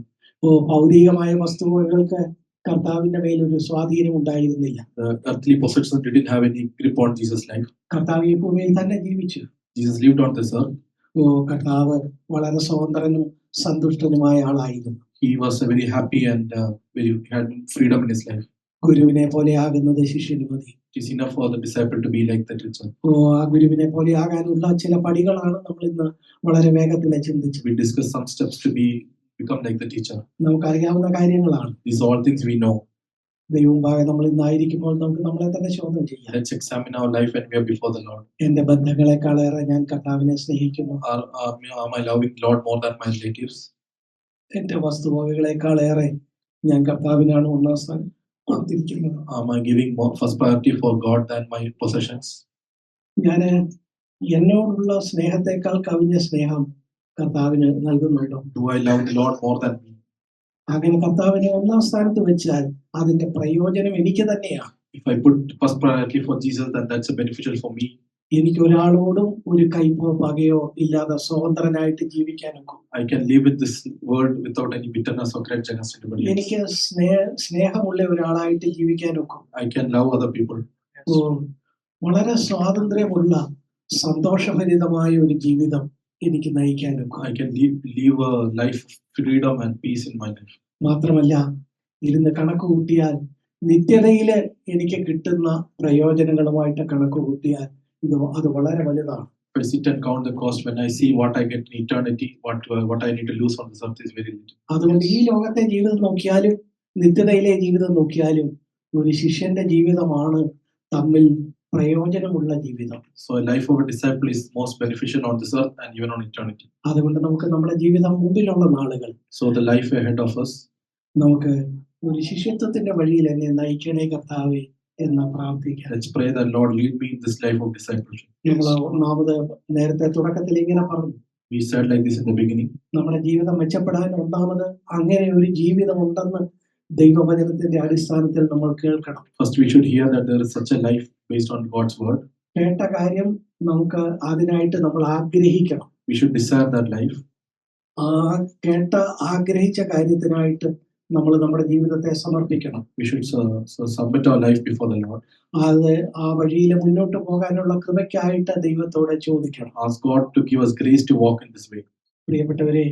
ഭൗതികമായ വസ്തുവകൾക്ക് കർത്താവിന്റെ മേൽ ഒരു സ്വാധീനം ഉണ്ടായിരുന്നില്ല. The earthly possessions didn't have any grip on Jesus' life. കർത്താവ് ഈ ഭൂമിയിൽ തന്നെ ജീവിച്ചു. Jesus lived on this earth. കർത്താവ് വളരെ സ്വതന്ത്രനും സന്തുഷ്ടനുമായ ആളായിരുന്നു. He was very happy and he had freedom in his life. ഗുരുവിനെ പോലെ ആകുന്നത് ശിഷ്യന് മതി. It is enough for the disciple to be like the teacher. ആ ഗുരുവിനെ പോലെ ആകാനുള്ള ചില പടികളാണ് നമ്മൾ ഇന്ന് വളരെ വേഗത്തിൽ ചിന്തിച്ചത്. We discussed some steps to become like the teacher. നമുക്കറിയാവുന്ന കാര്യങ്ങളാണ്. These are all things we know. ദൈവമുമ്പാകെ നമ്മൾ ഇന്നായിരിക്കുമ്പോൾ നമുക്ക് നമ്മളെ തന്നെ ശോധന ചെയ്യാം. Let's examine our life when we are before the Lord. എന്റെ ബന്ധങ്ങളെക്കാളേറെ ഞാൻ കർത്താവിനെ സ്നേഹിക്കുന്നു. Am I loving Lord more than my relatives? എന്റെ വസ്തുവകകളെക്കാളേറെ ഞാൻ കർത്താവിനാണ് ഒന്നാം സ്ഥാനം കൊടുത്തിരിക്കുന്നത്. Am I giving more first priority for God than my possessions? ഞാൻ എന്നോടുള്ള സ്നേഹത്തെക്കാൾ കവിഞ്ഞ സ്നേഹം കർത്താവിന് നൽകുന്നുണ്ടോ? Do I love the Lord more than me? അങ്ങനെ കർത്താവിനെ ഒന്നാം സ്ഥാനത്ത് വെച്ചാൽ അതിന്റെ പ്രയോജനം എനിക്ക് തന്നെയാണ്. If I put first priority for Jesus, then that's beneficial for me. എനിക്ക് ഒരാളോടും ഒരു കയ്പോ പകയോ ഇല്ലാതെ സ്വതന്ത്രനായിട്ട് ജീവിക്കാനൊക്കെ. I can live with this world without any bitterness or grudge against anybody else. എനിക്ക് സ്നേഹമുള്ള ഒരാളായിട്ട് ജീവിക്കാനൊക്കെ. I can love other people. വളരെ സ്വാതന്ത്ര്യമുള്ള സന്തോഷഭരിതമായ ഒരു ജീവിതം എനിക്ക് നയിക്കാനൊക്കെ. I can live a life of freedom and peace in my life. മാത്രമല്ല ഇരുന്ന് കണക്ക് കൂട്ടിയാൽ നിത്യതയില് എനിക്ക് കിട്ടുന്ന പ്രയോജനങ്ങളുമായിട്ട് കണക്ക് കൂട്ടിയാൽ അത് വളരെ വലുതാണ്. If I sit and count the cost, when I see what I get in eternity, what I need to lose on this earth is very little. അതുകൊണ്ട് ഈ ലോകത്തെ ജീവിതം നോക്കിയാലും നിത്യതയിലെ ജീവിതം നോക്കിയാലും ഒരു ശിഷ്യന്റെ ജീവിതമാണ് തമ്മിൽ പ്രയോജനമുള്ള ജീവിതം. So a life of a disciple is most beneficial on this earth and even on eternity. അതുകൊണ്ട് നമുക്ക് നമ്മുടെ ജീവിതം മുമ്പിലുള്ള നാളുകൾ, So the life ahead of us, നമുക്ക് ഒരു ശിഷ്യത്വത്തിന്റെ വഴിയിൽ എന്നെ നയിക്കണേ കർത്താവേ എന്ന് പ്രാർത്ഥിക്കാം. let's pray that Lord lead me in this life of discipleship. നമ്മൾ ഒന്നാമത് നേരത്തെ തുടക്കത്തിൽ ഇങ്ങനെ പറഞ്ഞു, We said like this in the beginning. നമ്മുടെ ജീവിതം മെച്ചപ്പെടാൻ ഒന്നാമത് അങ്ങനെ ഒരു ജീവിതം ഉണ്ടെന്ന് ദൈവവചനത്തിന്റെ അടിസ്ഥാനത്തിൽ നമ്മൾ കേൾക്കണം. First we should hear that there is such a life based on God's word. കേട്ട കാര്യം നമുക്ക് അതിനായിട്ട് നമ്മൾ ആഗ്രഹിക്കണം. We should desire that life. കേട്ട ആഗ്രഹിച്ച കാര്യത്തിനായിട്ട് നമ്മൾ നമ്മുടെ ജീവിതത്തെ സമർപ്പിക്കണം. We should submit our life before the Lord. അത് ആ വഴിയിൽ മുന്നോട്ട് പോകാനുള്ള കൃപയ്ക്കായിട്ട് ദൈവത്തോടെ ചോദിക്കണം. Ask God to give us grace to walk in this way. പ്രിയപ്പെട്ടവരെ,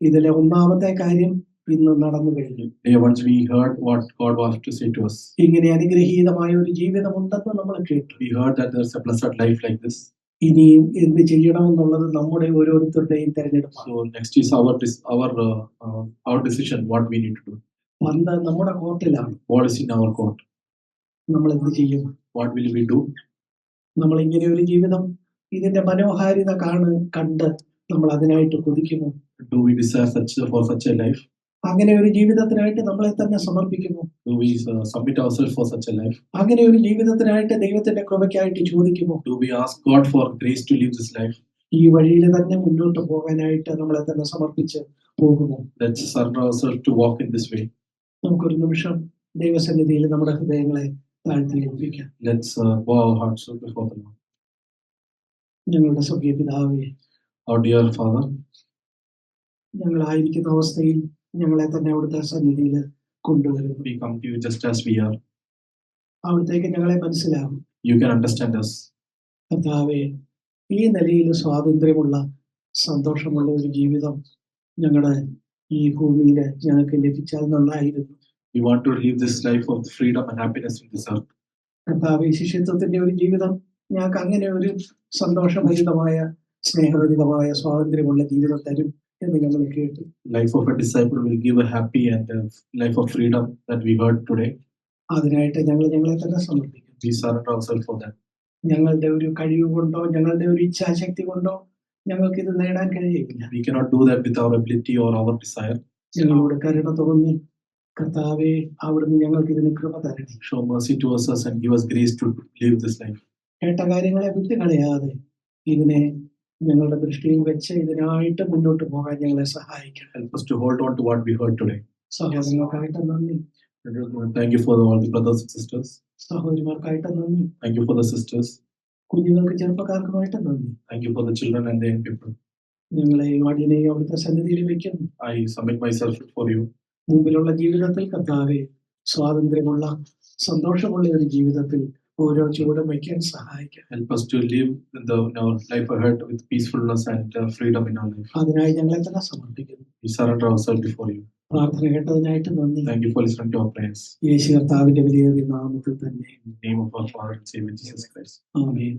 ഇതിലെ ഒന്നാമത്തെ കാര്യം ഇന്ന് നടന്നു കഴിഞ്ഞു. Once we heard what God wants to say to us. ഇങ്ങനെ അനുഗ്രഹീതമായ ഒരു ജീവിതം ഉണ്ടെന്ന് നമ്മൾ കേട്ടു. We heard that there's a blessed life like this. ഇനിയും എന്ത് ചെയ്യണമെന്നുള്ളത് നമ്മുടെ ഓരോരുത്തരുടെയും തെരഞ്ഞെടുപ്പാണ്. So next is our decision what we need to do. പന്ത് നമ്മുടെ കോർട്ടിലാണ്. Ball is in our court. നമ്മൾ എന്ത് ചെയ്യും? What will we do? നമ്മൾ ഇങ്ങനെ ഒരു ജീവിതം ഇതിന്റെ മനോഹാരിത കണ്ട് നമ്മൾ അതിനായിട്ട് കൊതിക്കുമോ? Do we desire for such a life? അങ്ങനെ ഒരു ജീവിതത്തിനായിട്ട് നമ്മളെ തന്നെ സമർപ്പിക്കുമോ? Do we submit ourselves for such a life? അങ്ങനെ ഒരു ജീവിതത്തിനായിട്ട് ദൈവത്തിന്റെ കൃപയ്ക്കായിട്ട് ചോദിക്കുമോ? Do we ask God for grace to live this life? ഈ വഴിയിൽ തന്നെ മുന്നോട്ട് പോകാനായിട്ട് നമ്മളെ തന്നെ സമർപ്പിച്ച് പോകുമോ? Let's surrender ourselves to walk in this way. നമുക്കൊരു നിമിഷം ദൈവസന്നിധിയിൽ നമ്മുടെ ഹൃദയങ്ങളെ താഴ്ത്തി ഏൽപ്പിക്കാം. Let's bow our hearts before the Lord. ഞങ്ങളുടെ സ്വർഗീയ പിതാവേ, Our dear Father, ഞങ്ങളായിരിക്കുന്ന അവസ്ഥയിൽ ഞങ്ങളെ തന്നെ അവിടുത്തെ സന്നിധിയിൽ കൊണ്ടുവരുന്നു. we come to you just as we are. അവിടത്തേക്ക് ഞങ്ങളെ മനസ്സിലാവും. You can understand us. കർത്താവേ, ഈ നിലയിൽ സ്വാതന്ത്ര്യമുള്ള സന്തോഷമുള്ള ഒരു ജീവിതം ഞങ്ങളുടെ ഈ ഭൂമിയിൽ ഞങ്ങൾക്ക് ലഭിച്ചാൽ നന്നായിരുന്നു. We want to live this life of freedom and happiness in this earth. കർത്താവേ, ശിഷ്യത്വത്തിന്റെ ഒരു ജീവിതം ഞങ്ങൾക്ക് അങ്ങനെ ഒരു സന്തോഷഭരിതമായ സ്നേഹഭരിതമായ സ്വാതന്ത്ര്യമുള്ള ജീവിതം തരും എന്ന് ഞങ്ങൾ കേട്ടു. Life of a disciple will give a happy and a life of freedom that we heard today. അതിനായിട്ട് ഞങ്ങളെ തന്നെ സമർപ്പിക്കും. We surrender ourselves for that. ഞങ്ങളുടെ ഒരു കഴിവ് കൊണ്ടോ ഞങ്ങളുടെ ഒരു ഇച്ഛാശക്തി കൊണ്ടോ ഞങ്ങൾക്ക് ഇത് നേടാൻ കഴിയില്ല. We cannot do that with our ability or our desire. ഞങ്ങളോട് കരുണ തോന്നി കർത്താവേ, അവിടുന്ന് ഞങ്ങൾക്ക് ഇതിന് കൃപ തരണേ. Show mercy towards us and give us grace to live this life. കേട്ട കാര്യങ്ങളെ വിട്ടുകളയാതെ ഇതിനെ ഞങ്ങളുടെ ദൃഷ്ടിയിൽ വെച്ച് ഇതിനായിട്ട് മുന്നോട്ട് പോകാൻ ഞങ്ങളെ സഹായിക്കണം. Help us to hold on to what we heard today. സഹോദരങ്ങൾക്കായിട്ട് നന്ദി. Thank you for all the brothers and sisters. സഹോദരിമാർക്കായിട്ട് നന്ദി. Thank you for the sisters. കുഞ്ഞുങ്ങൾക്ക് ചെറുപ്പക്കാർക്കുമായിട്ട് നന്ദി. Thank you for the children and the young people. ഞങ്ങളെയും അടിയനെയും അവിടുത്തെ സന്നിധിയിൽ വെക്കുന്നു. I submit myself before you. മുമ്പിലുള്ള ജീവിതത്തിൽ കർത്താവേ, സ്വാതന്ത്ര്യമുള്ള സന്തോഷമുള്ള ഒരു ജീവിതത്തിൽ ഓരോ ചുവടും വയ്ക്കാൻ സഹായിക്കാം. Help us to live in our life ahead with peacefulness and freedom in our life. അതിനായി ഞങ്ങളെ തന്നെ സമർപ്പിക്കുന്നു. We surrender ourselves before you. പ്രാർത്ഥന കേട്ടതിനായിട്ട് നന്ദി. Thank you for listening to our prayers. യേശു കർത്താവിന്റെ വലിയ നാമത്തിൽ തന്നെ. In the name of our Father and Savior Jesus Christ. Amen.